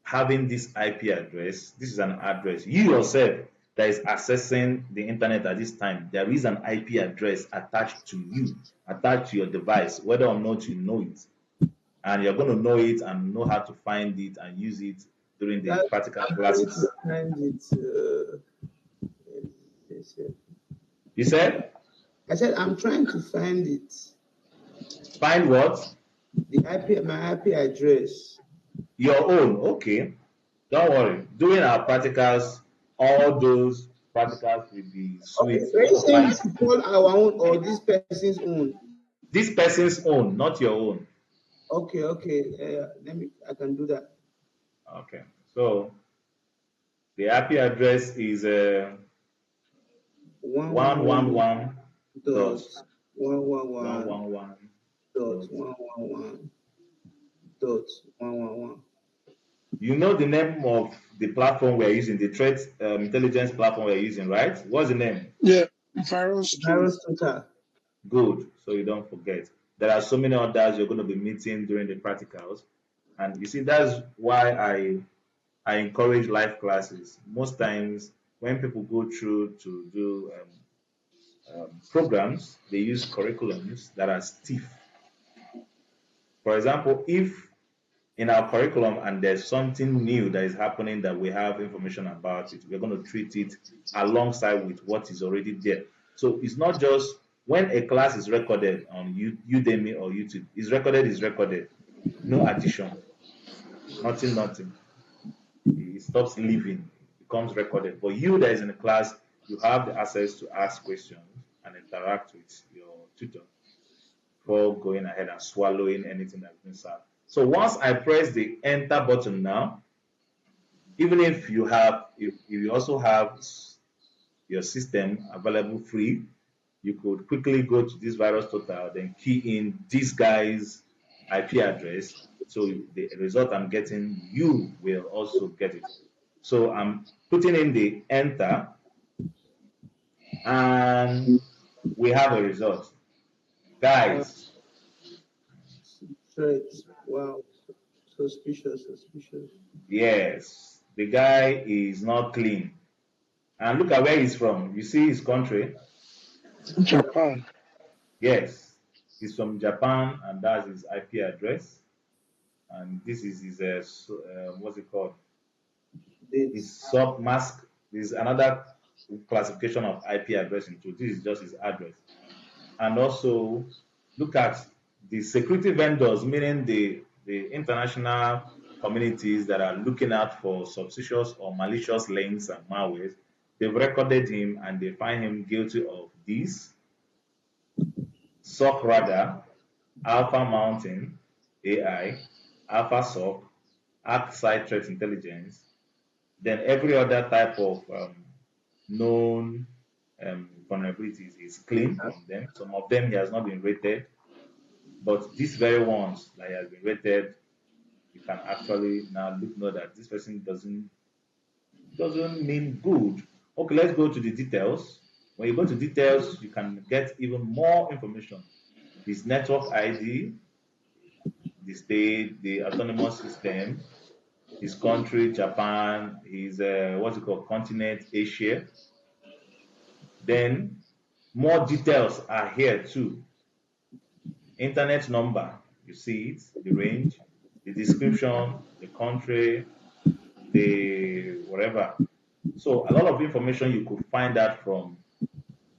having this IP address, this is an address. You yourself that is accessing the internet at this time, there is an IP address attached to you, attached to your device, whether or not you know it. And you're going to know it and know how to find it and use it during the That practical I'm trying classes. to find it. You said, I said I'm trying to find it. find what? The IP, my IP address. Your own. Okay. Don't worry. During our practicals, all those practicals will be Okay, sweet. so You're you going to saying we find should call our own or this person's own? this person's own, not your own. Okay, okay. Let me. I can do that. Okay. So the IP address is One one one 111 dot dot one one one 111 dot dot. 111 dot 111. You know the name of the platform we're using, the threat intelligence platform we're using, right? What's the name? Yeah, virus tool. Virus total. Good, so you don't forget. There are so many others you're going to be meeting during the practicals, and you see that's why I encourage live classes. Most times when people go through to do programs, they use curriculums that are stiff. For example, if in our curriculum and there's something new that is happening that we have information about it, we're going to treat it alongside with what is already there. So it's not just when a class is recorded on Udemy or YouTube, is recorded, no addition, nothing. It stops living. becomes recorded. But you that is in the class, you have the access to ask questions and interact with your tutor before going ahead and swallowing anything that's been said. So once I press the enter button now, even if you also have your system available free, you could quickly go to this virus total, then key in this guy's IP address. So the result I'm getting, you will also get it. So I'm putting in the enter, and we have a result. Guys, Threat. Wow. Suspicious, suspicious. yes, the guy is not clean. And look at where he's from. You see his country? Japan. Yes, he's from Japan, and that's his IP address. And this is his, what's it called? His Dates. sub mask. Is another classification of IP address into this is just his address. And also look at the security vendors, meaning the international communities that are looking out for suspicious or malicious links and malwares. They've recorded him and they find him guilty of this: SOC Radar, Alpha Mountain AI, Alpha SOC, ArcSight Threat Intelligence, then every other type of known vulnerabilities is clean from them. Some of them he has not been rated, but these very ones that he has been rated, you can actually now know that this person doesn't mean good. Okay, let's go to the details. When you go to details, you can get even more information. His network ID, the state, the autonomous system, his country, Japan, his what's it called, continent, Asia. Then more details are here too. Internet number, you see it, the range, the description, the country, the whatever. So a lot of information you could find out from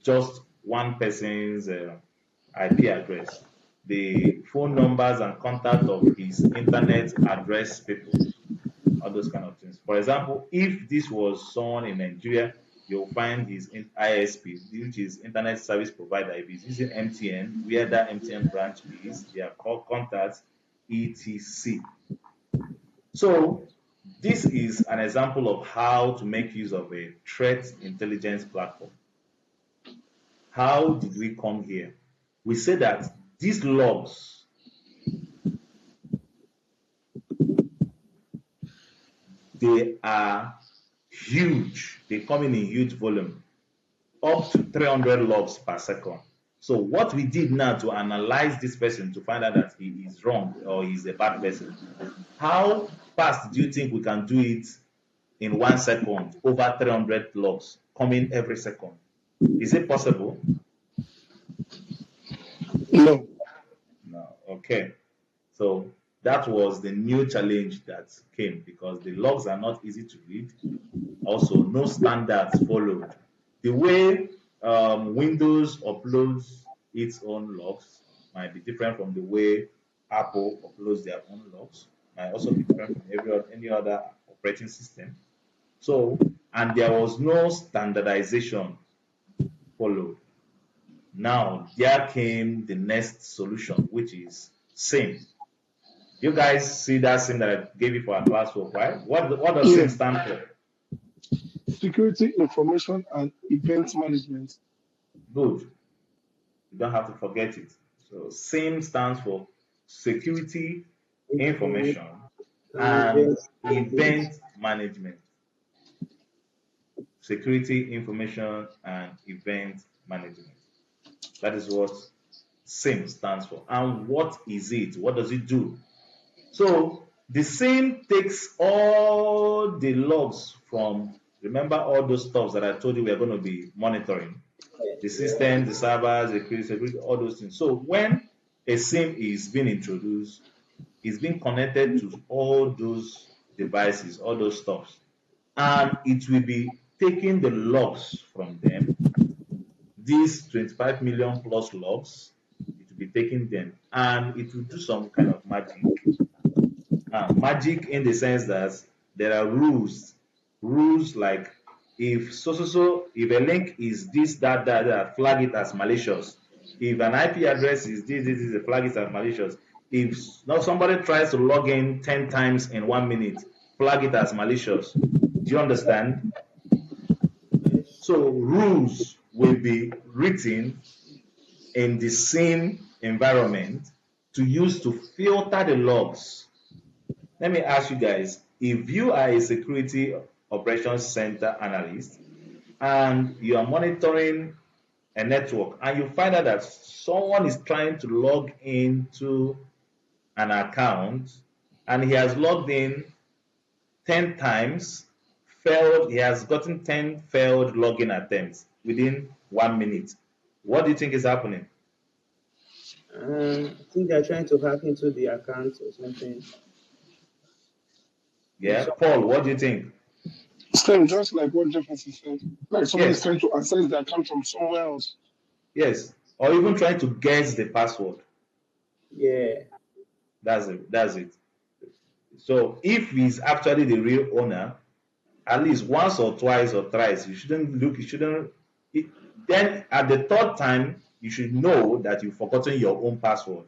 just one person's IP address, the phone numbers and contact of his internet address people, all those kind of things. For example, if this was someone in Nigeria, you'll find his ISP, which is Internet Service Provider. If he's using MTN, where that MTN branch is, their call contacts, etc. So this is an example of how to make use of a threat intelligence platform. How did we come here? We say that these logs, they are huge. They come in huge volume, up to 300 logs per second. So what we did now to analyze this person to find out that he is wrong or he's a bad person, how fast do you think we can do it in 1 second? Over 300 logs coming every second. Is it possible? No. No. Okay. So that was the new challenge that came because the logs are not easy to read. Also, no standards followed. The way Windows uploads its own logs might be different from the way Apple uploads their own logs. Might also be different from any other operating system. So, and there was no standardization followed. Now, there came the next solution, which is SIM. You guys see that SIM that I gave you for our classwork, right? What does SIM Yeah. stand for? Security Information and Event Management. Good. You don't have to forget it. So SIM stands for Security Information and Event Management. Security Information and Event Management. That is what SIM stands for. And what is it? What does it do? So the SIM takes all the logs from, remember all those stuff that I told you we are going to be monitoring, the system, the servers, the security, all those things. So when a SIM is being introduced, it's being connected to all those devices, all those stuffs, and it will be taking the logs from them. These 25 million plus logs, it will be taking them, and it will do some kind of magic. Magic in the sense that there are rules rules like if if a link is this that flag it as malicious. If an IP address is this flag it as malicious. If now somebody tries to log in 10 times in 1 minute, flag it as malicious. Do you understand? Yes. So rules will be written in the same environment to use to filter the logs. Let me ask you guys, if you are a security operations center analyst and you are monitoring a network and you find out that someone is trying to log into an account and he has logged in 10 times, failed, he has gotten 10 failed login attempts within 1 minute. What do you think is happening? I think they're trying to hack into the account or something. Yeah, So, Paul, what do you think? Same, just like what Jefferson said. Like somebody is Yes, trying to access the account from somewhere else. yes, or even trying to guess the password. yeah. That's it. That's it. So if he's actually the real owner, at least once or twice or thrice, you shouldn't look. You shouldn't. It, then at the third time, you should know that you've forgotten your own password.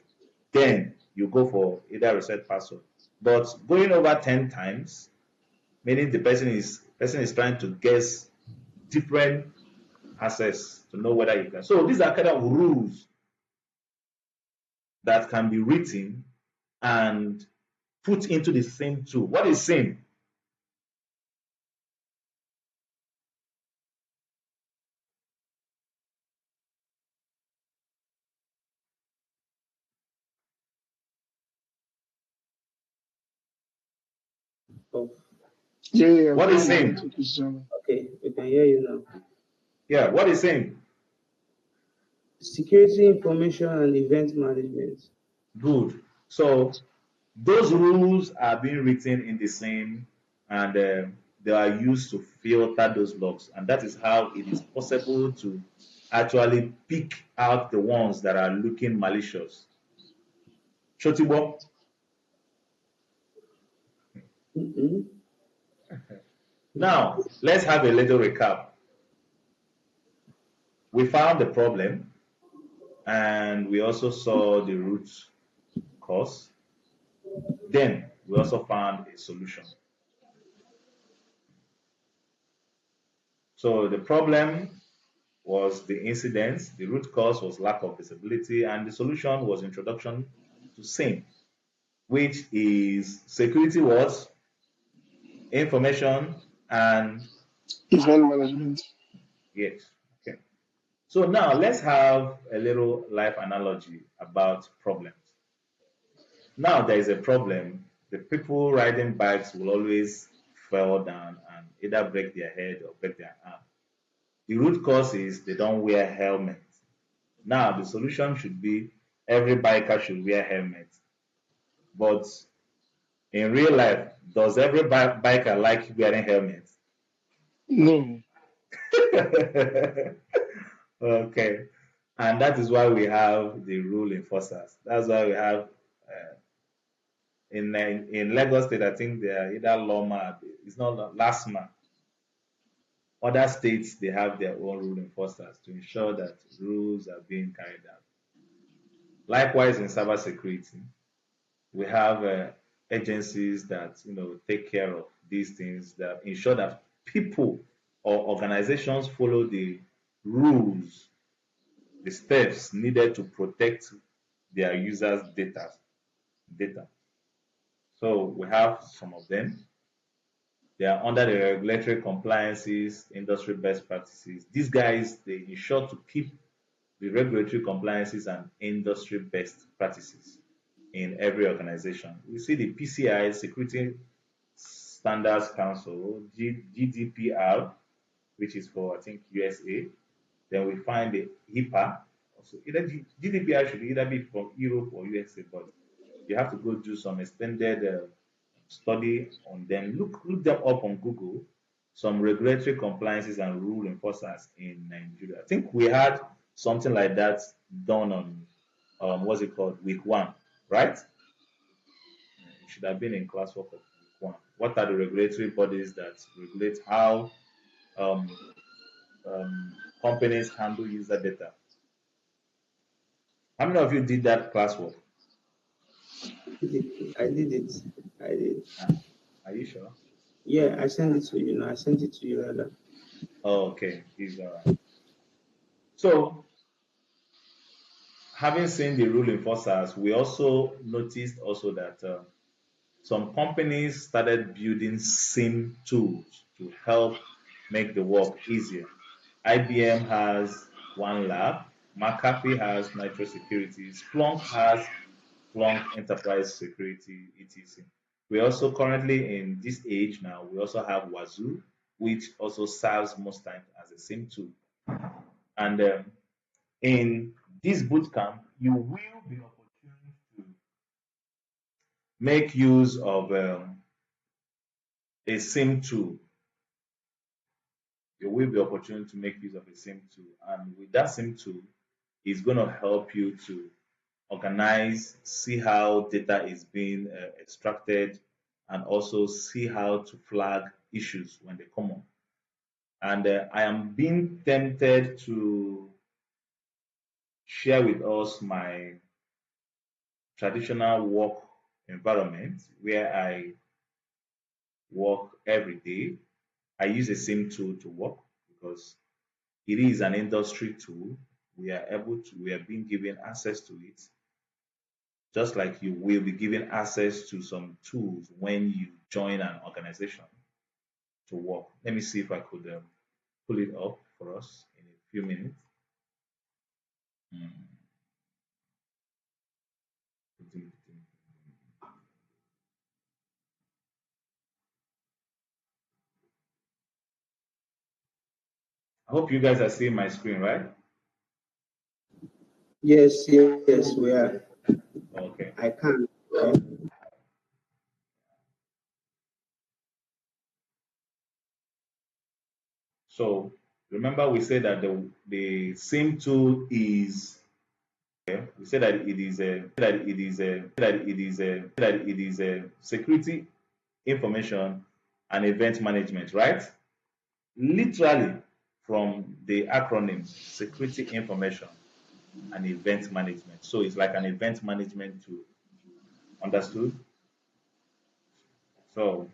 Then you go for either reset password. But going over 10 times, meaning the person is trying to guess different access to know whether you can. So these are kind of rules that can be written and put into the same tool. What is same? Oh, Yeah, What go is on the same? network is jamming. okay. We can hear you now. Yeah, what is same? Security information and event management. Good. So those rules are being written in the same, and they are used to filter those logs, and that is how it is possible to actually pick out the ones that are looking malicious. Shotibo, Mm-mm. now let's have a little recap. We found the problem, and we also saw the root cause. Then we also found a solution. So the problem was the incident, the root cause was lack of visibility, and the solution was introduction to SIM, which is security was information and Event management. yes. Okay. So now let's have a little life analogy about problems. Now there is a problem. The people riding bikes will always fall down and either break their head or break their arm. The root cause is they don't wear helmets. Now the solution should be every biker should wear helmet. But in real life, does every biker like wearing helmets? No. Okay. And that is why we have the rule enforcers. That's why we have in Lagos State, I think they are either Loma, it's not LASMA. Other states they have their own rule enforcers to ensure that rules are being carried out. Likewise, in cybersecurity, we have agencies that take care of these things that ensure that people or organizations follow the rules, the steps needed to protect their users' data. So we have some of them. They are under the regulatory compliances, industry best practices. These guys they ensure to keep the regulatory compliances and industry best practices in every organization. We see the PCI, Security Standards Council, GDPR, which is for I think USA. Then we find the HIPAA. Also, either GDPR should either be from Europe or USA, but you have to go do some extended study on them. Look them up on Google. Some regulatory compliances and rule enforcers in Nigeria. I think we had something like that done on what's it called, week one, right? It should have been in classwork of week one. What are the regulatory bodies that regulate how um, companies handle user data? How many of you did that classwork? I did it. I did. Ah, are you sure? Yeah, I sent it to you. No, I sent it to you rather. Oh, okay. He's all right. So, having seen the rule enforcers, we also noticed also that some companies started building SIM tools to help make the work easier. IBM has one lab, McAfee has Nitro Security, Splunk has Splunk Enterprise Security, etc. We also currently in this age now, we also have Wazoo, which also serves most times as a SIM tool. And in this bootcamp, you will be opportunity to make use of a SIM tool. You will be opportunity to make use of a SIM tool, and with that SIM tool, it's going to help you to organize, see how data is being extracted, and also see how to flag issues when they come up. And I am being tempted to share with us my traditional work environment where I work every day. I use the same tool to work because it is an industry tool. We are being given access to it, just like you will be given access to some tools when you join an organization to work. Let me see if I could pull it up for us in a few minutes. Hmm. I hope you guys are seeing my screen, right? Yes, yes, we are. Okay. I can. So remember we said that the same tool is we said that it is a security information and event management, right? Literally from the acronym security information and event management. So it's like an event management tool. Understood? So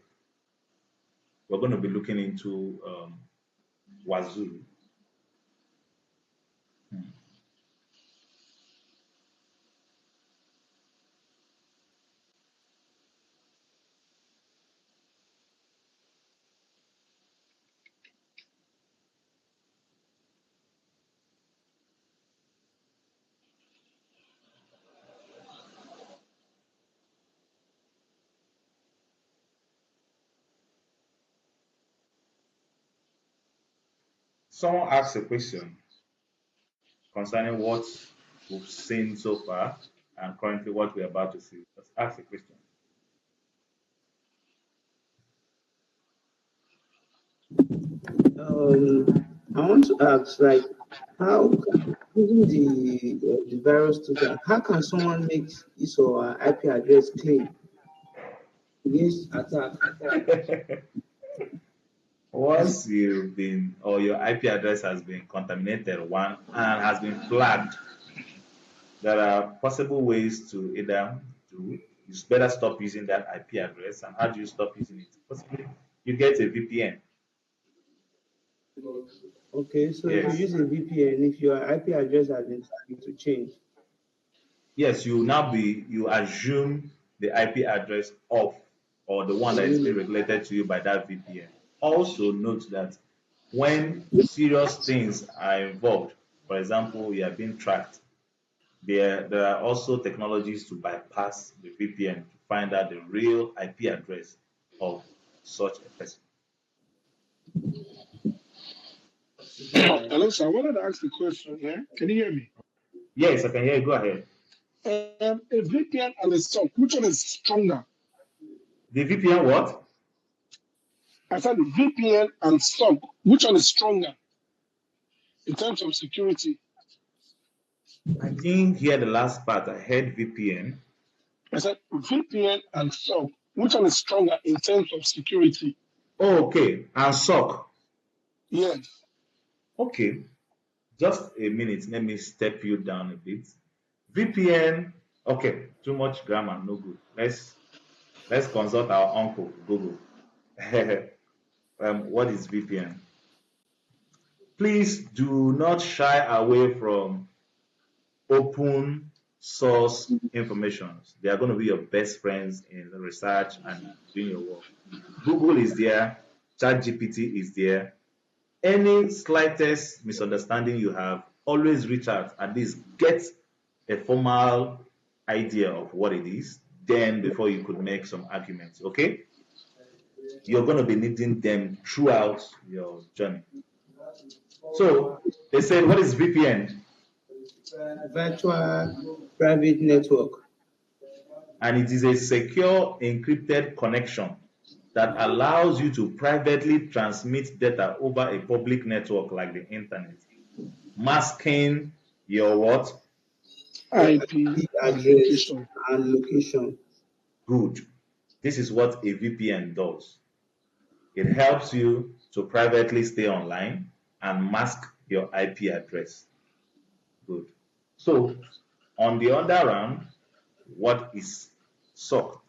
we're going to be looking into Wazoo. Hmm. Someone asked a question concerning what we've seen so far and currently what we're about to see. Let's ask a question. I want to ask, like, how using the virus tool, how can someone make his or her IP address claim against attack? Once you've been or your IP address has been contaminated one and has been flagged, there are possible ways to either do you better stop using that IP address. And how do you stop using it? Possibly you get a VPN. Okay, so if you Yes. use a VPN, if your IP address has been tagged to change. Yes, you assume the IP address of or the one Oh, that is being really? regulated to you by that VPN. Also note that when serious things are involved, for example, you are being tracked, there are also technologies to bypass the VPN to find out the real IP address of such a person. All right. Hello, sir. I wanted to ask the question. Yeah, can you hear me? Yes, I can hear you. Go ahead. A VPN and a SOC, which one is stronger? The VPN what? I said VPN and SOC, which one is stronger in terms of security? I didn't hear the last part. I heard VPN. I said VPN and SOC, which one is stronger in terms of security? Oh, okay. And SOC. Yes. Okay. Just a minute. Let me step you down a bit. VPN. Okay. Too much grammar. No good. Let's consult our uncle Google. What is VPN? Please do not shy away from open source information. They are going to be your best friends in research and doing your work. Google is there, ChatGPT is there. Any slightest misunderstanding you have, always reach out, at least get a formal idea of what it is, then before you could make some arguments, okay? You're going to be needing them throughout your journey. So they said, what is VPN? Virtual private network. And it is a secure encrypted connection that allows you to privately transmit data over a public network like the internet, masking your what? Your IP IP and address location. and location. Good. This is what a VPN does. It helps you to privately stay online and mask your IP address. Good. So, on the other hand, what is SOC?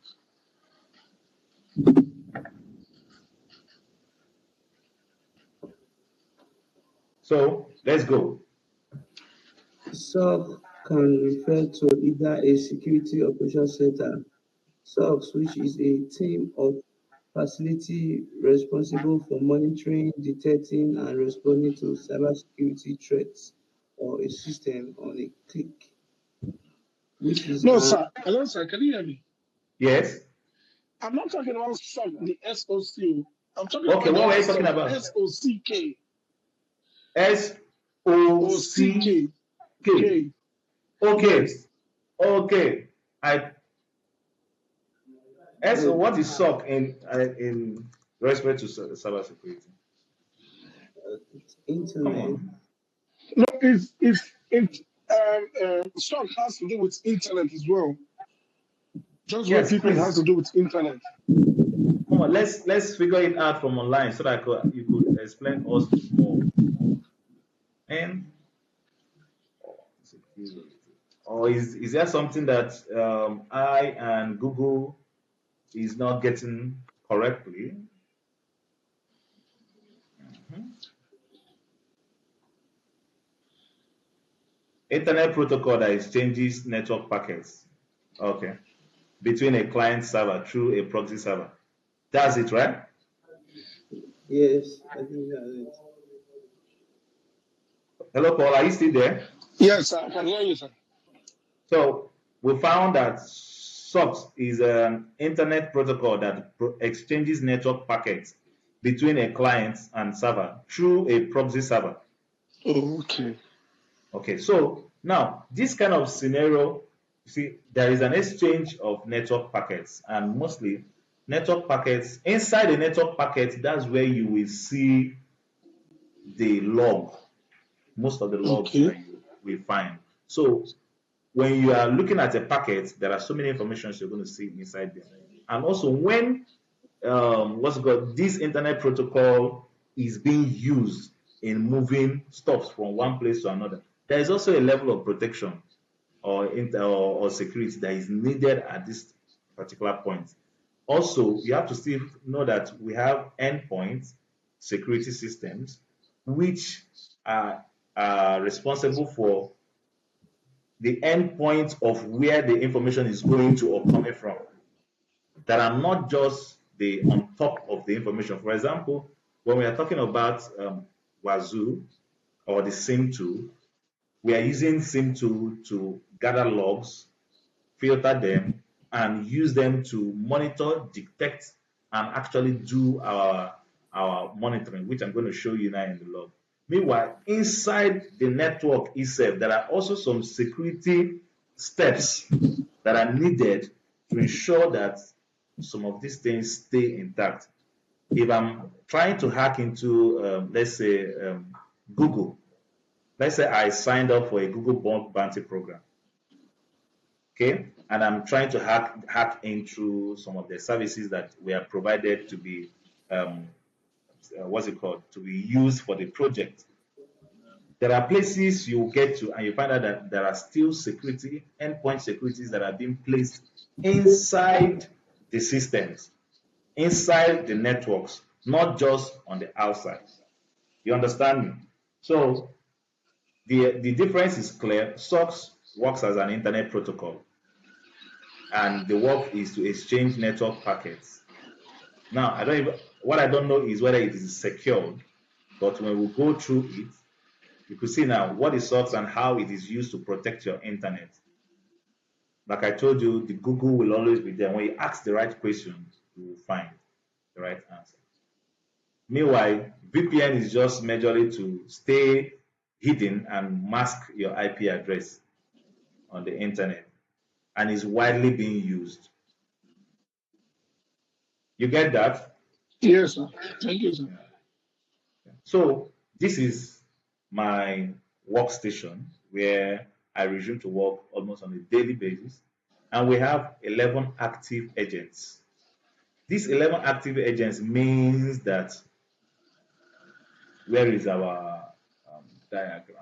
So, let's go. SOC can refer to either a security operations center, SOCs, which is a team of facility responsible for monitoring, detecting, and responding to cybersecurity threats, or a system on a click, which is No, an sir. Hello, sir. Can you hear me? Yes? I'm not talking about SOC, the SOC. I'm talking Okay, about what the were you talking SOC, about? SOCK. SOCK. OCK. K. Okay, Yes. okay. I what is SOC in respect to cybersecurity? Come internet. on. No, SOC has to do with internet as well. Just where Yes, people has please. to do with internet. Come on. Let's figure it out from online so that you could explain us more. And security. Or is there something that I and Google is not getting correctly? Mhm. Internet protocol that exchanges network packets. Okay. Between a client server through a proxy server. That's it, right? Yes, I think that's it. Hello, Paul. Are you still there? Yes, sir. I can hear you, sir. So we found that SOCKS is an internet protocol that exchanges network packets between a client and server through a proxy server. Okay. Okay, so now this kind of scenario, you see, there is an exchange of network packets, and mostly network packets inside the network packet, that's where you will see the log, most of the logs Okay. that you will find. So when you are looking at a packet, there are so many information you're going to see inside there. And also when this internet protocol is being used in moving stuff from one place to another, there is also a level of protection or security that is needed at this particular point. Also, you have to still know that we have endpoint security systems which are responsible for the endpoint of where the information is going to or coming from, that are not just the on top of the information. For example, when we are talking about Wazoo or the SIM tool, we are using SIM tool to gather logs, filter them, and use them to monitor, detect, and actually do our monitoring, which I'm going to show you now in the log. Meanwhile, inside the network itself, there are also some security steps that are needed to ensure that some of these things stay intact. If I'm trying to hack into, let's say, Google, let's say I signed up for a Google bounty program. Okay, and I'm trying to hack into some of the services that were provided to be what's it called, to be used for the project. There are places you get to and you find out that there are still security, endpoint securities that are being placed inside the systems, inside the networks, not just on the outside. You understand me? So the difference is clear. SOX works as an internet protocol, and the work is to exchange network packets. Now, what I don't know is whether it is secured, but when we go through it, you could see now what is SOX and how it is used to protect your internet. Like I told you, the Google will always be there. When you ask the right question, you will find the right answer. Meanwhile, VPN is just majorly to stay hidden and mask your IP address on the internet, and is widely being used. You get that? Yes, sir. Thank you, sir. So this is my workstation where I resume to work almost on a daily basis, and we have 11 active agents. These 11 active agents means that, where is our diagram?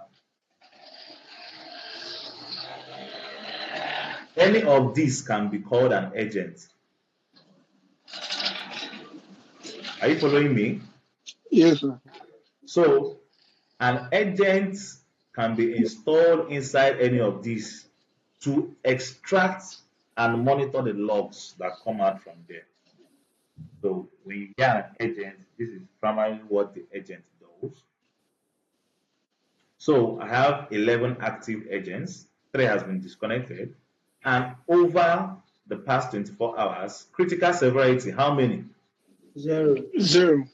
Any of these can be called an agent. Are you following me? Yes, sir. So an agent can be installed inside any of these to extract and monitor the logs that come out from there. So when you hear an agent, this is primarily what the agent does. So I have 11 active agents, 3 has been disconnected, and over the past 24 hours, critical severity, how many? 0. 0.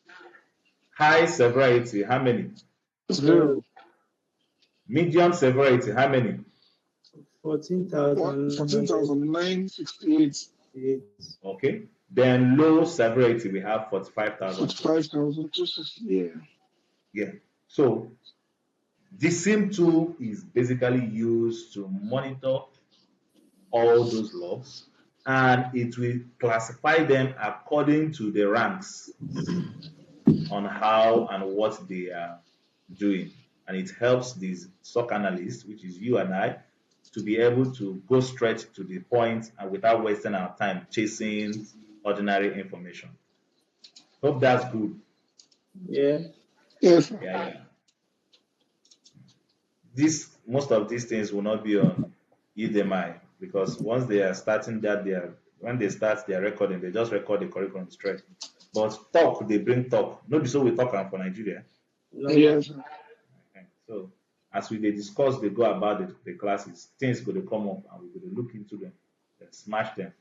High severity, how many? 0. Medium severity, how many? 14,968. 14,968. Okay. Then low severity, we have 45,000. 45,260. Yeah. Yeah. So the SIM tool is basically used to monitor all those logs, and it will classify them according to the ranks on how and what they are doing. And it helps these SOC analysts, which is you and I, to be able to go straight to the point and without wasting our time chasing ordinary information. Hope that's good. Yeah. Yes, sir. Yeah. Most of these things will not be on Udemy, because once they are starting that, when they start their recording, they just record the curriculum straight. But talk, they bring talk. Not so we talk for Nigeria. No. Yes, sir. Okay. So as they discuss, they go about the classes, things going to come up, and we're going to look into them, and smash them.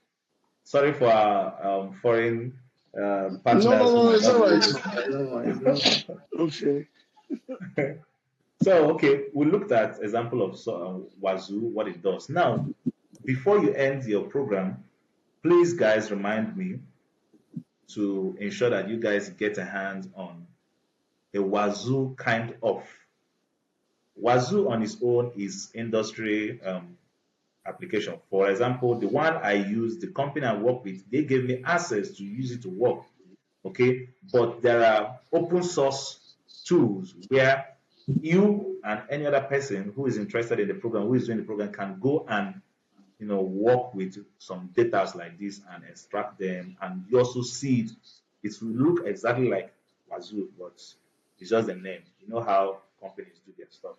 Sorry for our foreign partners who No, might it's not all be right. able No, it's not. Okay. So, okay, we looked at example of Wazoo, what it does. Now, before you end your program, please, guys, remind me to ensure that you guys get a hand on a Wazoo kind of. Wazoo on its own is industry application. For example, the one I use, the company I work with, they gave me access to use it to work. Okay, but there are open source tools where you and any other person who is interested in the program, who is doing the program, can go and work with some data like this and extract them, and you also see it. It will look exactly like Wazoo, but it's just the name. You know how companies do their stuff.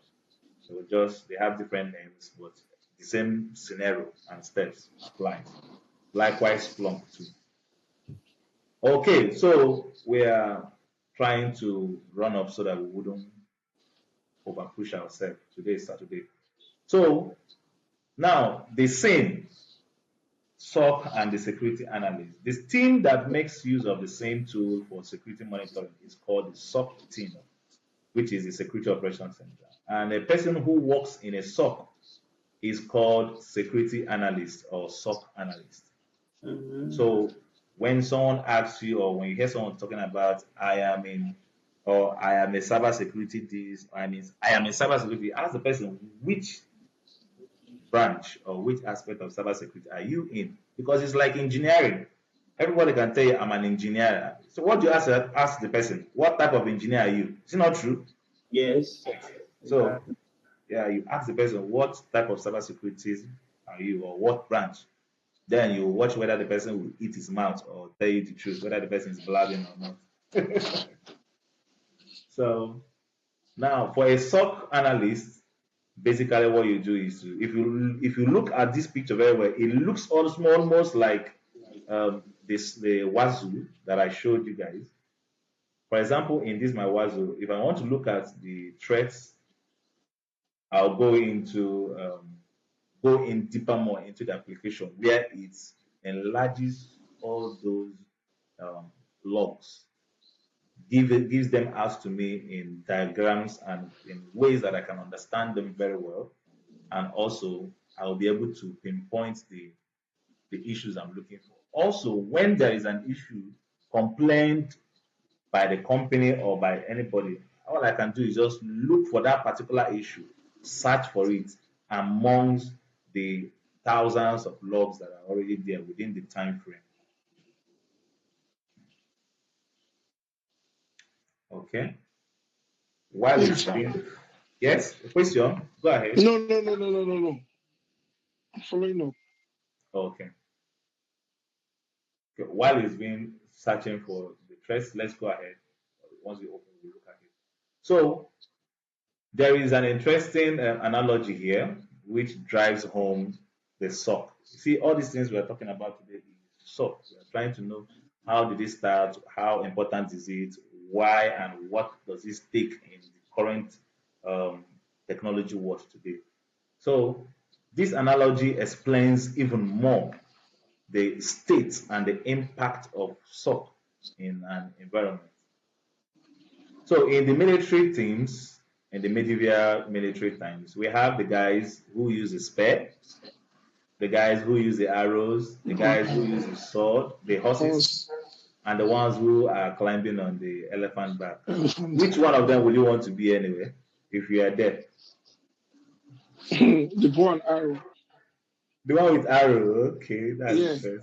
So they have different names, but the same scenario and steps apply. Likewise, Splunk too. Okay, so we are trying to run up so that we wouldn't overpush ourselves. Today is Saturday. So now the same SOC and the security analyst. This team that makes use of the same tool for security monitoring is called the SOC team, which is the Security Operations Center. And a person who works in a SOC is called security analyst or SOC analyst. So when someone asks you, or when you hear someone talking about I am a cybersecurity this, I am a cybersecurity, ask the person which branch or which aspect of cybersecurity are you in? Because it's like engineering. Everybody can tell you I'm an engineer. So what do you ask the person? What type of engineer are you? Is it not true? Yes. So Exactly. yeah, you ask the person what type of cybersecurity are you or what branch. Then you watch whether the person will eat his mouth or tell you the truth, whether the person is blabbing or not. So now for a SOC analyst, basically what you do is if you look at this picture very well, it looks almost like the Wazoo that I showed you guys. For example, in this my Wazoo, if I want to look at the threats, I'll go in deeper more into the application where it enlarges all those um, logs, gives them out to me in diagrams and in ways that I can understand them very well, and also I'll be able to pinpoint the issues I'm looking for. Also, when there is an issue complained by the company or by anybody, all I can do is just look for that particular issue, search for it amongst the thousands of logs that are already there within the time frame. Okay. While Yes, it's sir. being, yes, a question, go ahead. No. I'm following up. Okay. Okay. While it's been searching for the threats, let's go ahead. Once we open, we look at it. So there is an interesting analogy here which drives home the SOC. You see, all these things we are talking about today is SOC. We are trying to know how did it start, how important is it, why, and what does it take in the current um, technology world today. So this analogy explains even more the state and the impact of SOC in an environment. So in the military teams, in the medieval military times, we have the guys who use the spear, the guys who use the arrows, the guys who use the sword, the horses, Horse, and the ones who are climbing on the elephant back. elephant, Which one of them would you want to be anyway, if you are there? the bow and arrow. The one with arrow, okay, that's Yeah. interesting.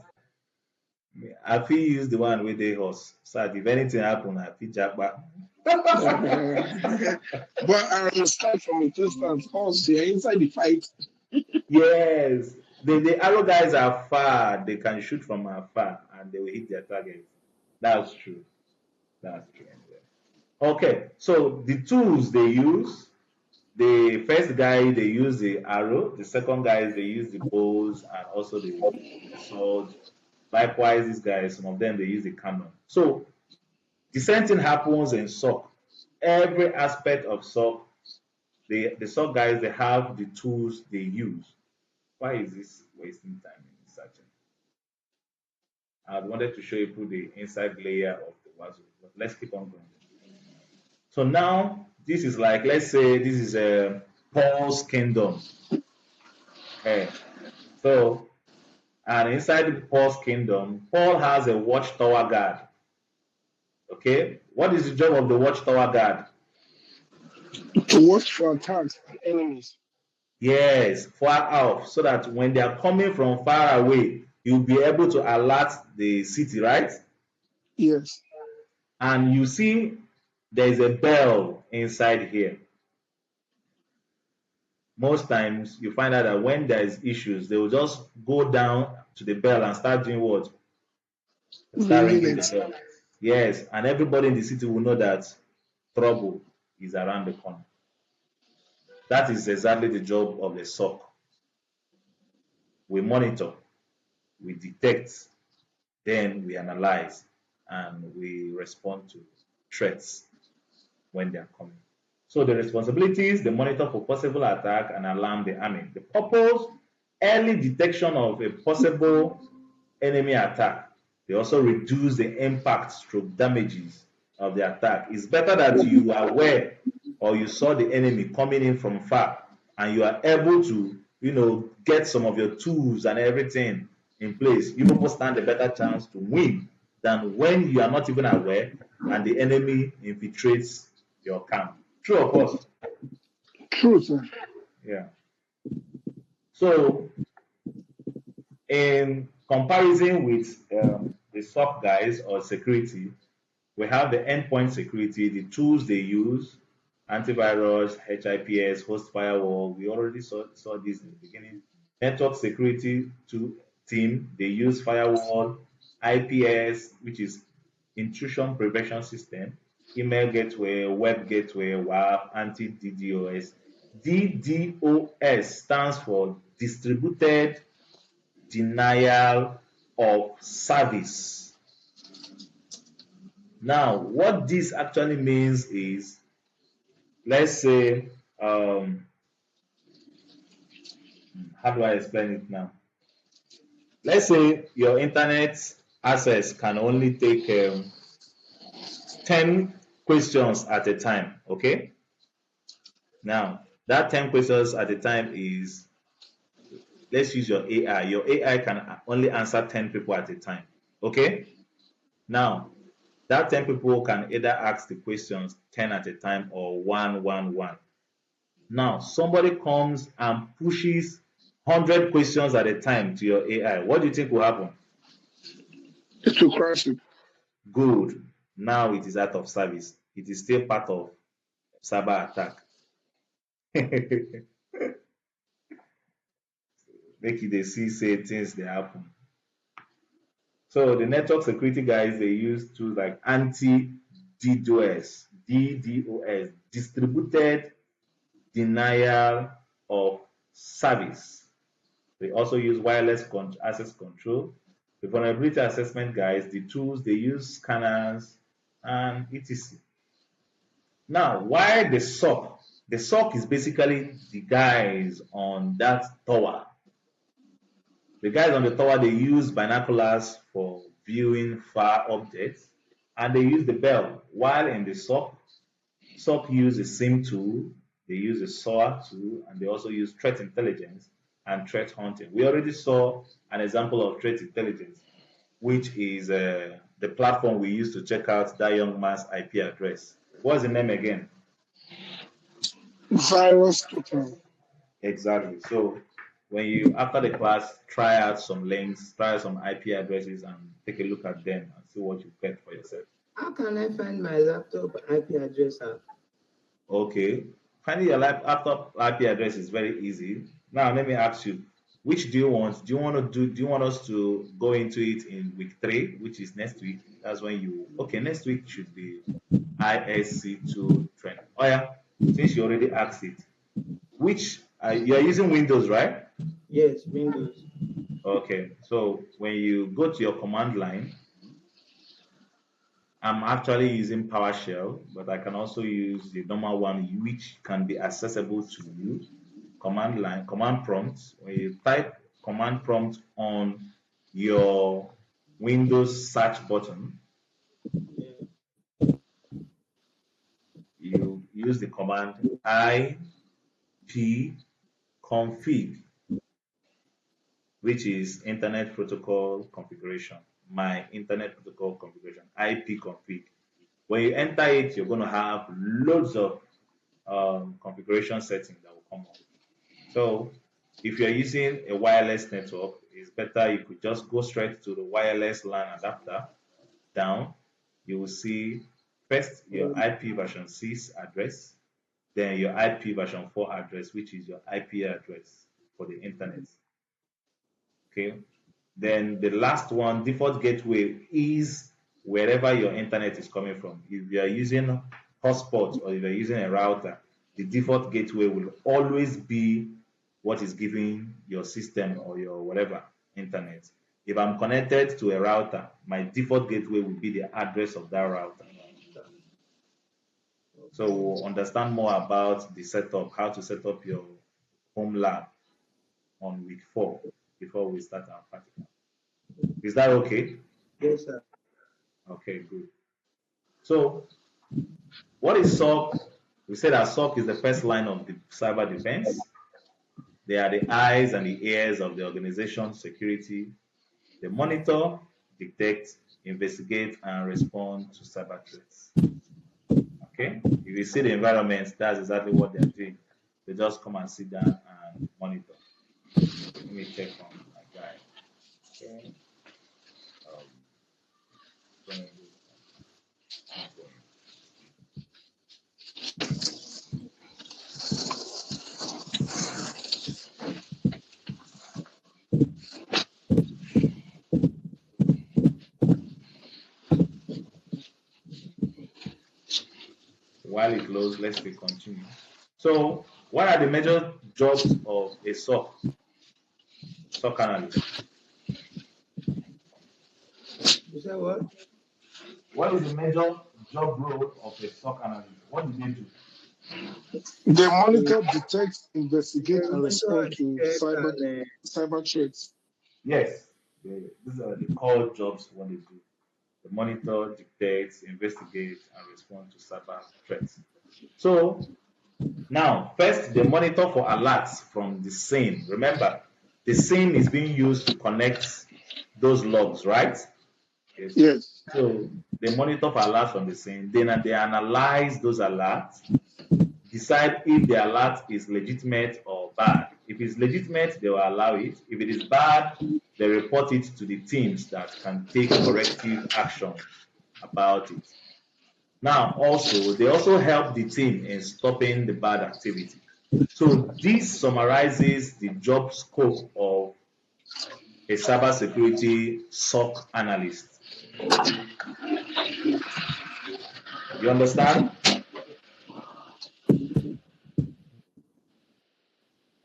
I feel use the one with the horse. So that if anything happen, I feel jack back. Bow and arrow start from a distance. Horse, you're inside the fight. Yes, the arrow guys are far. They can shoot from afar and they will hit their target. That's true. That's true. Okay, so the tools they use, the first guy they use the arrow, the second guys they use the bows and also the sword. Likewise, these guys, some of them they use the cannon. So the same thing happens in SOC. Every aspect of SOC, the SOC guys they have the tools they use. Why is this wasting time in searching? I wanted to show you through the inside layer of the Wazoo, but let's keep on going. So now this is like, let's say this is a Paul's kingdom. Okay. So, and inside Paul's kingdom, Paul has a watchtower guard. Okay. What is the job of the watchtower guard? To watch for attacks and enemies. Yes, far off, so that when they are coming from far away, you'll be able to alert the city, right? Yes. And you see there is a bell inside here. Most times you find out that when there is issues, they will just go down to the bell and start doing what? Start Ringing ringing the it. bell. Yes, and everybody in the city will know that trouble is around the corner. That is exactly the job of the SOC. We monitor, we detect, then we analyze, and we respond to threats when they are coming. So the responsibilities, the monitor for possible attack and alarm the army. The purpose, early detection of a possible enemy attack. They also reduce the impact stroke damages of the attack. It's better that you are aware or you saw the enemy coming in from far and you are able to, get some of your tools and everything in place. You people stand a better chance to win than when you are not even aware and the enemy infiltrates your camp. True, of course. True, sir. Yeah. So in comparison with the SOC guys or security, we have the endpoint security, the tools they use, antivirus, HIPS, host firewall. We already saw this in the beginning. Network security team, they use firewall, IPS, which is intrusion prevention system, email gateway, web gateway, WAF, anti-DDoS. DDoS stands for distributed denial of service. Now, what this actually means is, let's say, how do I explain it now? Let's say your internet access can only take 10 questions at a time, okay? Now, that 10 questions at a time is, let's use your AI. Your AI can only answer 10 people at a time, okay? Now, that 10 people can either ask the questions 10 at a time or 1. Now, somebody comes and pushes 100 questions at a time to your AI. What do you think will happen? It will crash it. Good. Now it is out of service. It is still part of cyber attack. Make it they see say things they happen. So the network security guys, they use tools like anti-DDoS, DDoS, distributed denial of service. They also use wireless access control. The vulnerability assessment guys, the tools, they use scanners and etc. Now, why the SOC? The SOC is basically the guys on that tower. The guys on the tower, they use binoculars for viewing far objects, and they use the bell. While in the SOC use a SIM tool, they use a SOA tool, and they also use threat intelligence and threat hunting. We already saw an example of threat intelligence, which is the platform we use to check out that young man's IP address. What's the name again? Virus total. Exactly. So when you, after the class, try out some links, try out some IP addresses, and take a look at them and see what you get for yourself. How can I find my laptop IP address? Okay. Finding your laptop IP address is very easy. Now let me ask you, which do you want? Do you want us to go into it in week 3, which is next week? That's when you next week should be ISC2 training. Oh yeah, since you already asked it. Which you are using Windows, right? Yes, Windows. Okay, so when you go to your command line, I'm actually using PowerShell, but I can also use the normal one, which can be accessible to you. Command line, command prompt. When you type command prompt on your Windows search button, you use the command ipconfig, which is Internet Protocol Configuration. My Internet Protocol Configuration, ipconfig. When you enter it, you're going to have loads of configuration settings that will come up. So if you're using a wireless network, it's better you could just go straight to the wireless LAN adapter. Down, you will see first your IP version 6 address, then your IP version 4 address, which is your IP address for the internet. Okay. Then the last one, default gateway, is wherever your internet is coming from. If you are using hotspot or if you're using a router, the default gateway will always be what is giving your system or your whatever internet. If I'm connected to a router, my default gateway will be the address of that router. So we'll understand more about the setup, how to set up your home lab on week 4 before we start our practical. Is that okay? Yes, sir. Okay, good. So, what is SOC? We said that SOC is the first line of the cyber defense. They are the eyes and the ears of the organization security. They monitor, detect, investigate, and respond to cyber threats. Okay? If you see the environment, that's exactly what they're doing. They just come and sit down and monitor. Let me check on my guy. Okay. Um, going not going. While it loads, let's still continue. So, what are the major jobs of a SOC analyst? You said what? What is the major job role of a SOC analyst? What do they do? They They, monitor, detect, investigate, they and monitor respond and to detect cyber threats. Yes, these are the core jobs what they do. They monitor, detect, investigate, and respond to cyber threats. So now, first they monitor for alerts from the scene. Remember, the scene is being used to connect those logs, right? Yes. Yes. So they monitor for alerts from the scene. Then they analyze those alerts, decide if the alert is legitimate or bad. If it's legitimate, they will allow it. If it is bad, they report it to the teams that can take corrective action about it. Now, also, they also help the team in stopping the bad activity. So this summarizes the job scope of a cybersecurity SOC analyst. You understand?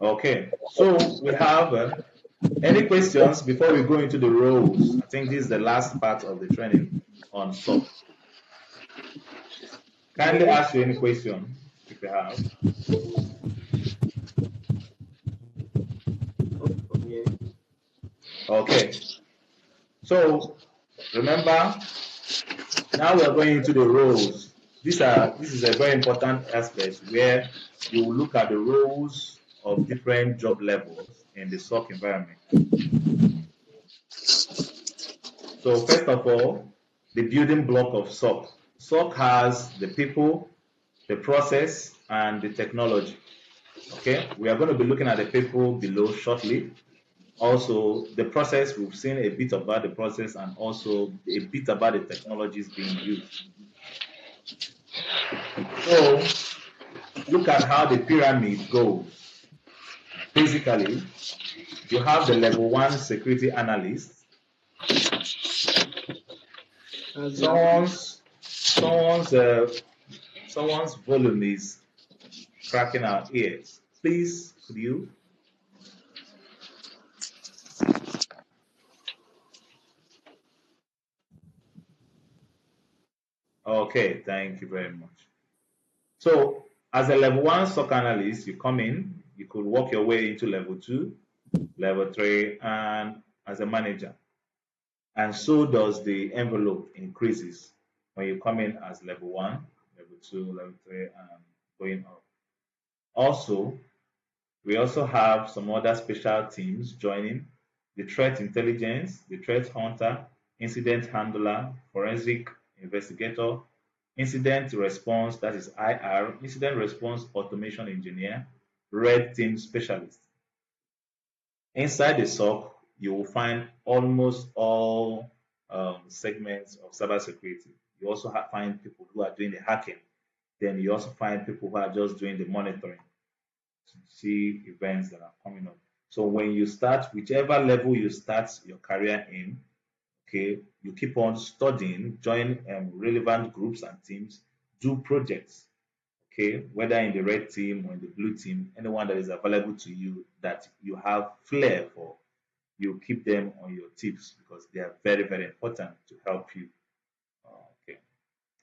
Okay. So we have any questions before we go into the roles? I think this is the last part of the training on SOC. Kindly no. ask you any question if you have. Yeah. Okay. So remember, now we are going into the roles. This is a very important aspect where you will look at the roles of different job levels in the SOC environment. So first of all, the building block of SOC. SOC has the people, the process, and the technology. Okay, we are going to be looking at the people below shortly. Also, the process, we've seen a bit about the process and also a bit about the technologies being used. So look at how the pyramid goes. Basically, you have the level one security analyst. That's the Someone's someone's someone's volume is cracking our ears. Please, could you? Okay, thank you very much. So, as a level one SOC analyst, you come in, you could work your way into level two, level three, and as a manager. And so does the envelope increases when you come in as level one, level two, level three, and going up. Also, we also have some other special teams joining the threat intelligence, the threat hunter, incident handler, forensic investigator, incident response, that is IR, incident response automation engineer, red team specialist. Inside the SOC, you will find almost all segments of cybersecurity. You also find people who are doing the hacking. Then you also find people who are just doing the monitoring to see events that are coming up. So when you start, whichever level you start your career in, okay, you keep on studying, join relevant groups and teams, do projects, okay, whether in the red team or in the blue team, anyone that is available to you that you have flair for, you keep them on your tips because they are very, very important to help you. Okay.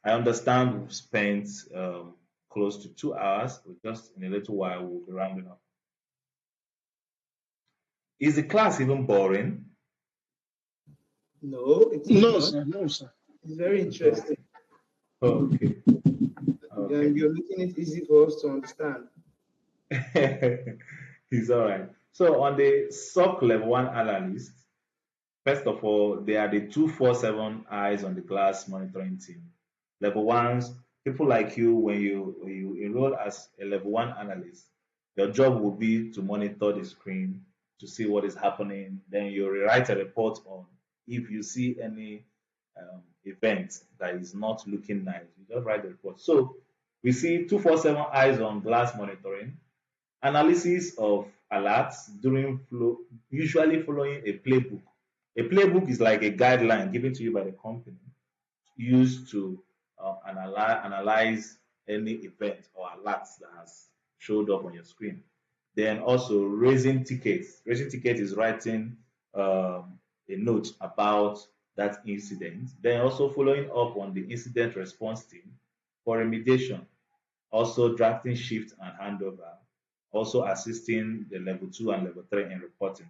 I understand we've spent close to 2 hours, but just in a little while we'll be rounding up. Is the class even boring? no, it is No, not. sir. No, sir. It's very Oh, interesting. okay. Okay. And you're making it easy for us to understand. He's all right. So on the SOC level one analyst, first of all, they are the 247 eyes on the glass monitoring team. Level ones, people like you, when you enroll as a level one analyst, your job will be to monitor the screen, to see what is happening. Then you rewrite a report on if you see any event that is not looking nice. You just write the report. So we see 247 eyes on glass monitoring, analysis of alerts during flow, usually following a playbook. A playbook is like a guideline given to you by the company used to analyze any event or alerts that has showed up on your screen. Then also raising tickets. Raising tickets is writing a note about that incident. Then also following up on the incident response team for remediation. Also drafting shift and handover. Also assisting the level 2 and level 3 in reporting.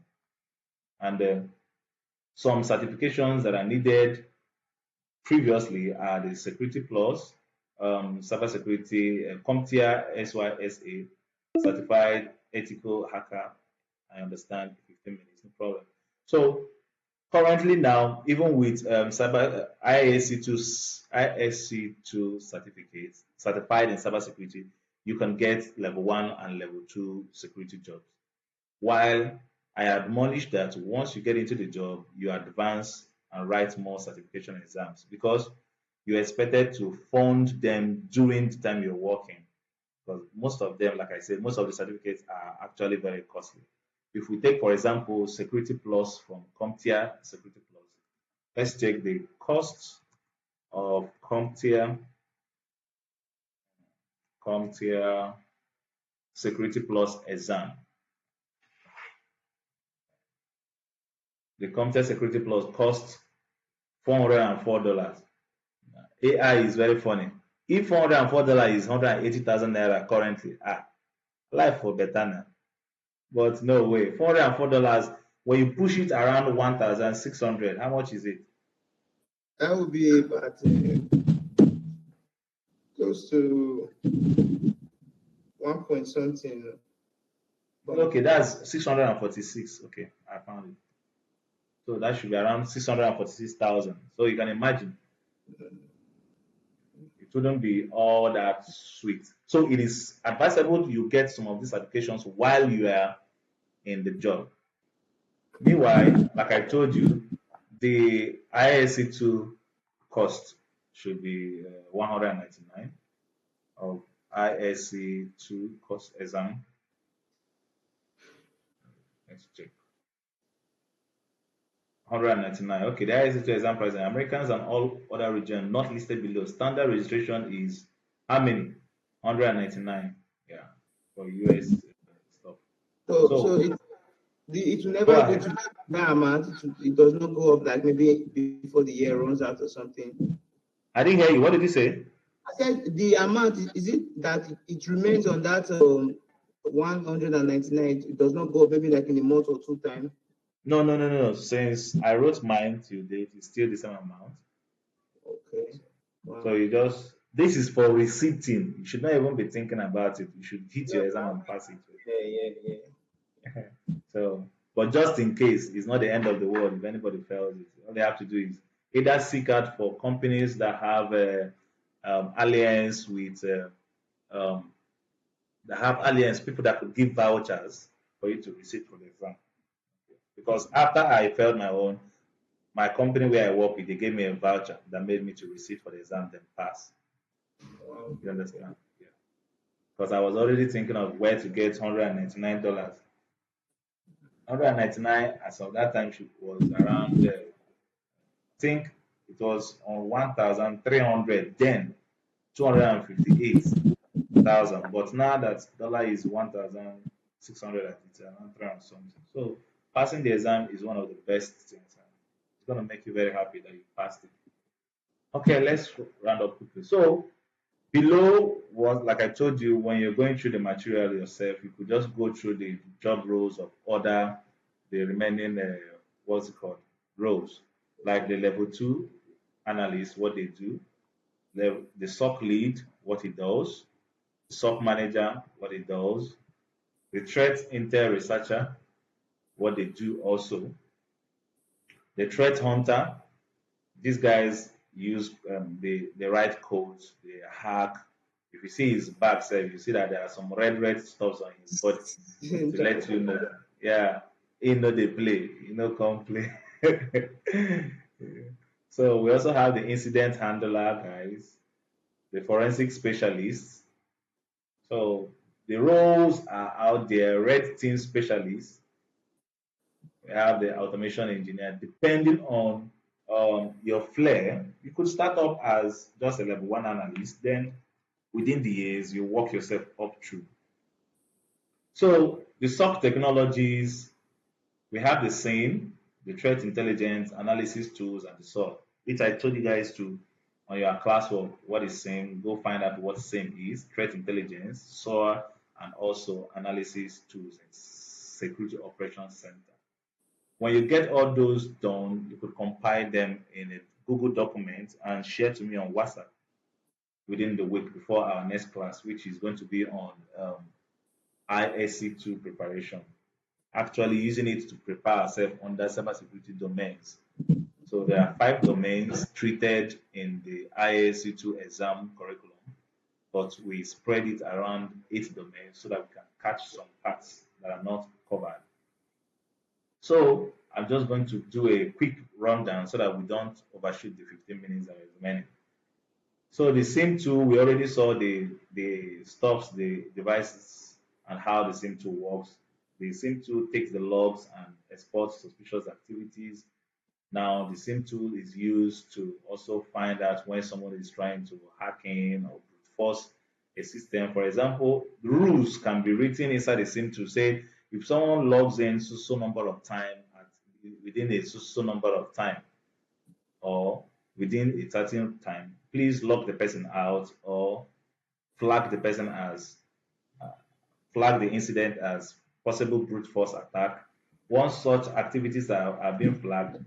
And some certifications that are needed previously are the Security Plus, Cybersecurity, CompTIA SYSA, Certified Ethical Hacker. I understand 15 minutes, no problem. So currently now, even with cyber ISC2 certificates, certified in cybersecurity, you can get level 1 and level 2 security jobs. While I admonish that once you get into the job, you advance and write more certification exams because you're expected to fund them during the time you're working. Because most of them, like I said, most of the certificates are actually very costly. If we take, for example, Security Plus from CompTIA Security Plus, let's check the cost of CompTIA Security Plus exam. The CompTIA Security Plus costs $404. AI is very funny. If $404 is 180,000 naira currently, life for better now. But no way, $404. When you push it around 1,600, how much is it? That would be about close to 1 point something. Okay, that's 646. Okay, I found it. So that should be around 646,000. So you can imagine it wouldn't be all that sweet. So it is advisable you get some of these applications while you are in the job. Meanwhile, like I told you, the ISC2 cost should be 199 of ISC2 cost exam. Let's check. 199. Okay, the ISC2 exam price in Americans and all other regions not listed below. Standard registration is how many? 199. Yeah, for US stuff. So it will never go to that amount. It does not go up like maybe before the year runs out or something. I didn't hear you. What did you say? I said the amount, is it that it remains on that 199? It does not go up maybe like in a month or two time. No. Since I wrote mine till date, it's still the same amount. Okay. Wow. So this is for receipting. You should not even be thinking about it. You should hit your exam and pass it. Yeah. So, but just in case, it's not the end of the world. If anybody fails it, all they have to do is either seek out for companies that have alliance with people that could give vouchers for you to receipt for the exam. Because after I failed my own, my company where I work with, they gave me a voucher that made me to receipt for the exam, then pass. Wow. You understand? Yeah. Because I was already thinking of where to get $199. 199 as of that time was around, I think it was on 1,300 then, 258,000. But now that dollar is 1,600, it's around 300 something. So passing the exam is one of the best things. It's going to make you very happy that you passed it. Okay, let's round up quickly. So below was, like I told you, when you're going through the material yourself, you could just go through the job roles of the remaining, what's it called, roles, like the level 2 analyst, what they do, the SOC lead, what he does, the SOC manager, what he does, the threat intel researcher, what they do also, the threat hunter, these guys use they write codes, they hack. If you see his back side, you see that there are some red stuffs on his body to let you know. Yeah, they play, come play. So we also have the incident handler guys, the forensic specialists. So the roles are out there: red team specialists. We have the automation engineer. Depending on your flair, you could start up as just a level one analyst. Then within the years, you work yourself up through. So the SOC technologies, we have the same, the threat intelligence analysis tools and the SOC, which I told you guys to on your classwork. What is SIEM? Go find out what SIEM is, threat intelligence, SOAR, and also analysis tools and security operations center. When you get all those done, you could compile them in a Google document and share to me on WhatsApp within the week before our next class, which is going to be on ISC2 preparation. Actually using it to prepare ourselves under cybersecurity domains. So there are 5 domains treated in the ISC2 exam curriculum, but we spread it around 8 domains so that we can catch some parts that are not covered. So I'm just going to do a quick rundown so that we don't overshoot the 15 minutes that is remaining. So the SIEM tool, we already saw the stops, the devices, and how the SIEM tool works. The SIEM tool takes the logs and exports suspicious activities. Now the SIEM tool is used to also find out when someone is trying to hack in or force a system. For example, the rules can be written inside the SIEM tool. Say if someone logs in so number of time within a so number of time or within a certain time, please lock the person out or flag the person as flag the incident as possible brute force attack. Once such activities are being flagged,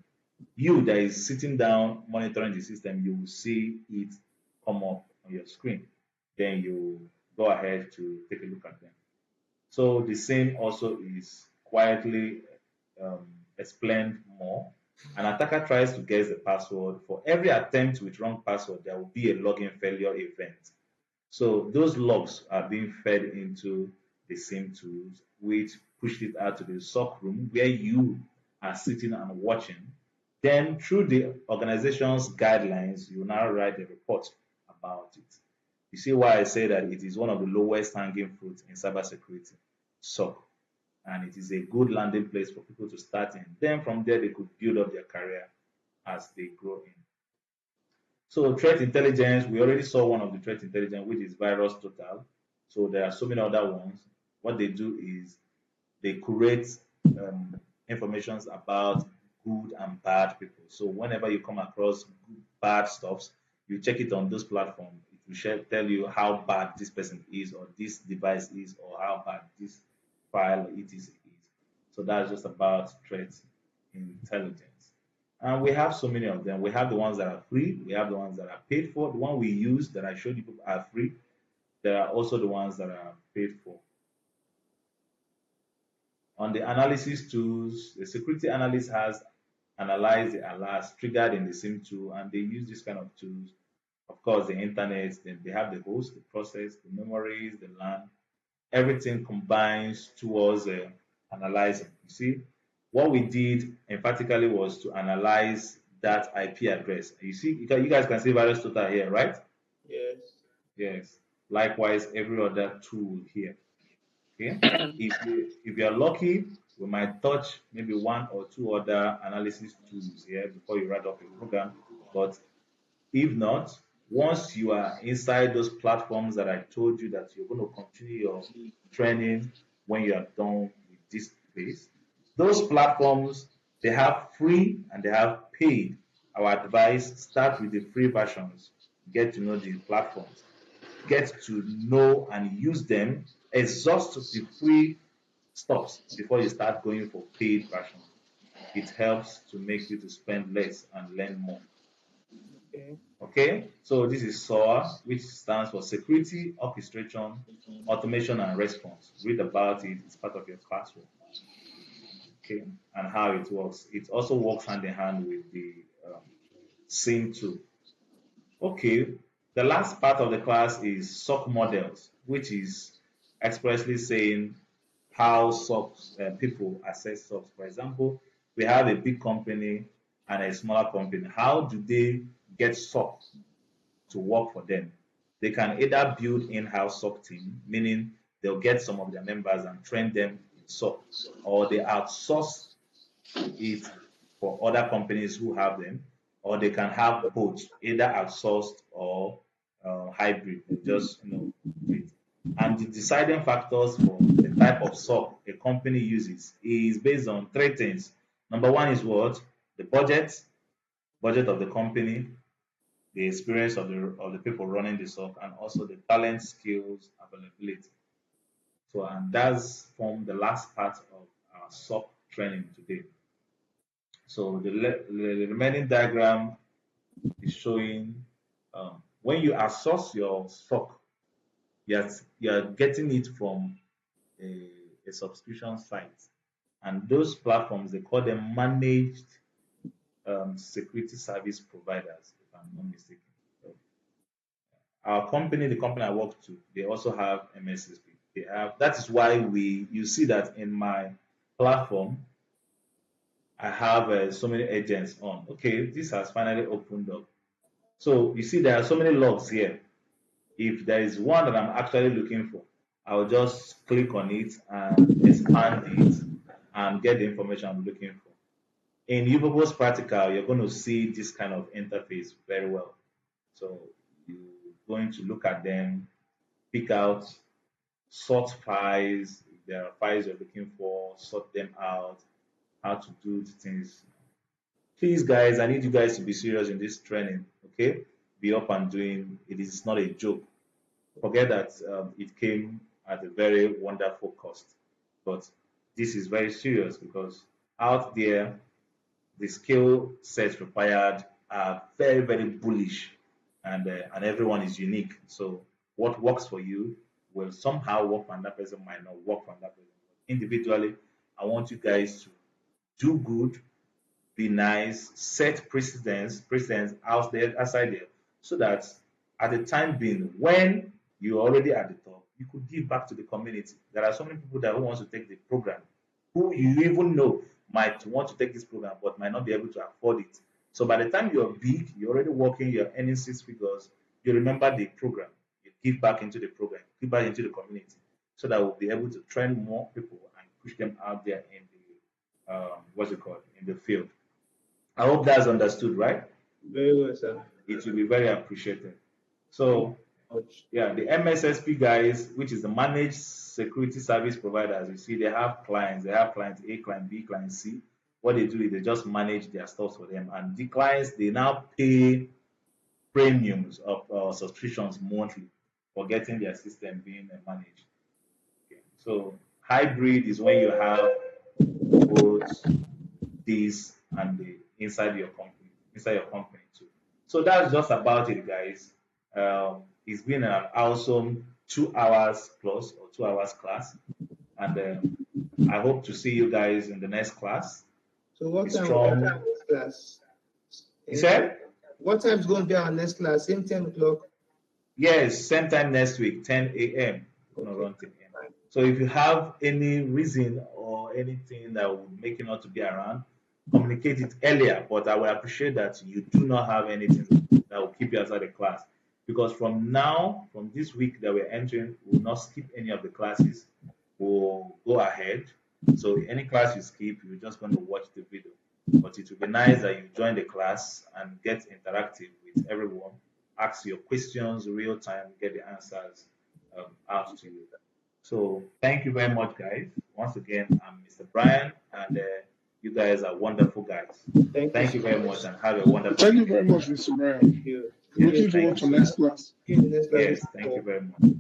you that is sitting down monitoring the system, you will see it come up on your screen. Then you go ahead to take a look at them. So the same also is quietly explained more. An attacker tries to guess the password. For every attempt with wrong password, there will be a login failure event. So those logs are being fed into the same tools, which pushed it out to the SOC room where you are sitting and watching. Then through the organization's guidelines, you now write a report about it. You see why I say that it is one of the lowest hanging fruits in cybersecurity, SOC. And it is a good landing place for people to start in. Then from there, they could build up their career as they grow in. So threat intelligence, we already saw one of the threat intelligence, which is Virus Total. So there are so many other ones. What they do is they curate informations about good and bad people. So whenever you come across good, bad stuffs, you check it on those platforms. It will tell you how bad this person is, or this device is, or how bad this file it is. So that's just about threat intelligence. And we have so many of them. We have the ones that are free. We have the ones that are paid for. The one we use that I showed you are free. There are also the ones that are paid for. On the analysis tools, the security analyst has analyzed the alerts triggered in the SIEM tool, and they use this kind of tools. Of course, the internet, then they have the host, the process, the memories, the LAN. Everything combines towards analyzing. You see, what we did emphatically was to analyze that IP address. You see, you guys can see Virus Total here, right? Yes. Yes. Likewise, every other tool here. Okay. If you're lucky, we might touch maybe 1 or 2 other analysis tools here before you write up your program. But if not, once you are inside those platforms that I told you that you're going to continue your training when you are done with this place, those platforms, they have free and they have paid. Our advice, start with the free versions, get to know the platforms, get to know and use them, exhaust the free stuffs before you start going for paid versions. It helps to make you to spend less and learn more. Okay. Okay, so this is SOAR, which stands for Security, Orchestration, Automation, and Response. Read about it, it's part of your classroom. Okay, and how it works. It also works hand in hand with the SIEM tool. Okay, the last part of the class is SOC models, which is expressly saying how SOCs, people assess SOCs. For example, we have a big company and a smaller company. How do they get SOC to work for them? They can either build in-house SOC team, meaning they'll get some of their members and train them in SOC, or they outsource it for other companies who have them, or they can have both, either outsourced or hybrid. They just do it. And the deciding factors for the type of SOC a company uses is based on three things. Number one is what? The budget of the company, the experience of the people running the SOC, and also the talent, skills, availability. So, and that's form the last part of our SOC training today. So the remaining diagram is showing when you assess your stock, you're getting it from a subscription site. And those platforms, they call them managed security service providers, if I'm not mistaken. So our company, the company I work to, they also have MSSP. They have, that is why you see that in my platform, I have so many agents on. Okay, this has finally opened up. So you see, there are so many logs here. If there is one that I'm actually looking for, I'll just click on it and expand it and get the information I'm looking for. In Uberbo's practical, you're going to see this kind of interface very well. So you're going to look at them, pick out, sort files. If there are files you're looking for, sort them out, how to do things. Please, guys, I need you guys to be serious in this training, okay? Be up and doing. It is not a joke. Forget that it came at a very wonderful cost, but this is very serious because out there, the skill sets required are very, very bullish, and everyone is unique. So what works for you will somehow work for another person, might not work for another person. Individually, I want you guys to do good, be nice, set precedents out there, outside there, so that at the time being, when you're already at the top, you could give back to the community. There are so many people that who wants to take the program, who you even know might want to take this program but might not be able to afford it. So by the time you're big, you're already working, you're earning six figures, you remember the program, you give back into the program, give back into the community, so that we'll be able to train more people and push them out there in the what's it called, in the field. I hope that's understood, right? Very well, sir. It will be very appreciated. So, yeah, the MSSP guys, which is the managed security service providers, you see, they have clients. They have client A, client B, client C. What they do is they just manage their stores for them. And the clients, they now pay premiums of subscriptions monthly for getting their system being managed. Okay. So, hybrid is when you have both this and the inside your company too. So that's just about it, guys. It's been an awesome 2 hours plus or 2 hours class, and I hope to see you guys in the next class. So what Be time strong. next class? You said? What time is going to be our next class? Same 10 o'clock? Yes, same time next week, 10 a.m. We're gonna run 10 a.m. So if you have any reason or anything that would make you not to be around, communicate it earlier. But I will appreciate that you do not have anything that will keep you outside the class. Because from now, from this week that we're entering, we will not skip any of the classes. We'll go ahead. So any class you skip, you're just going to watch the video. But it will be nice that you join the class and get interactive with everyone. Ask your questions real time, get the answers out to you. So thank you very much, guys. Once again, I'm Mr. Brian, and you guys are wonderful guys. Thank you very much, and have a wonderful Thank you day. very much, Mr. Brian. Thank you. Looking Thank forward to you. next class. See you in the next class. Yes, thank you very much.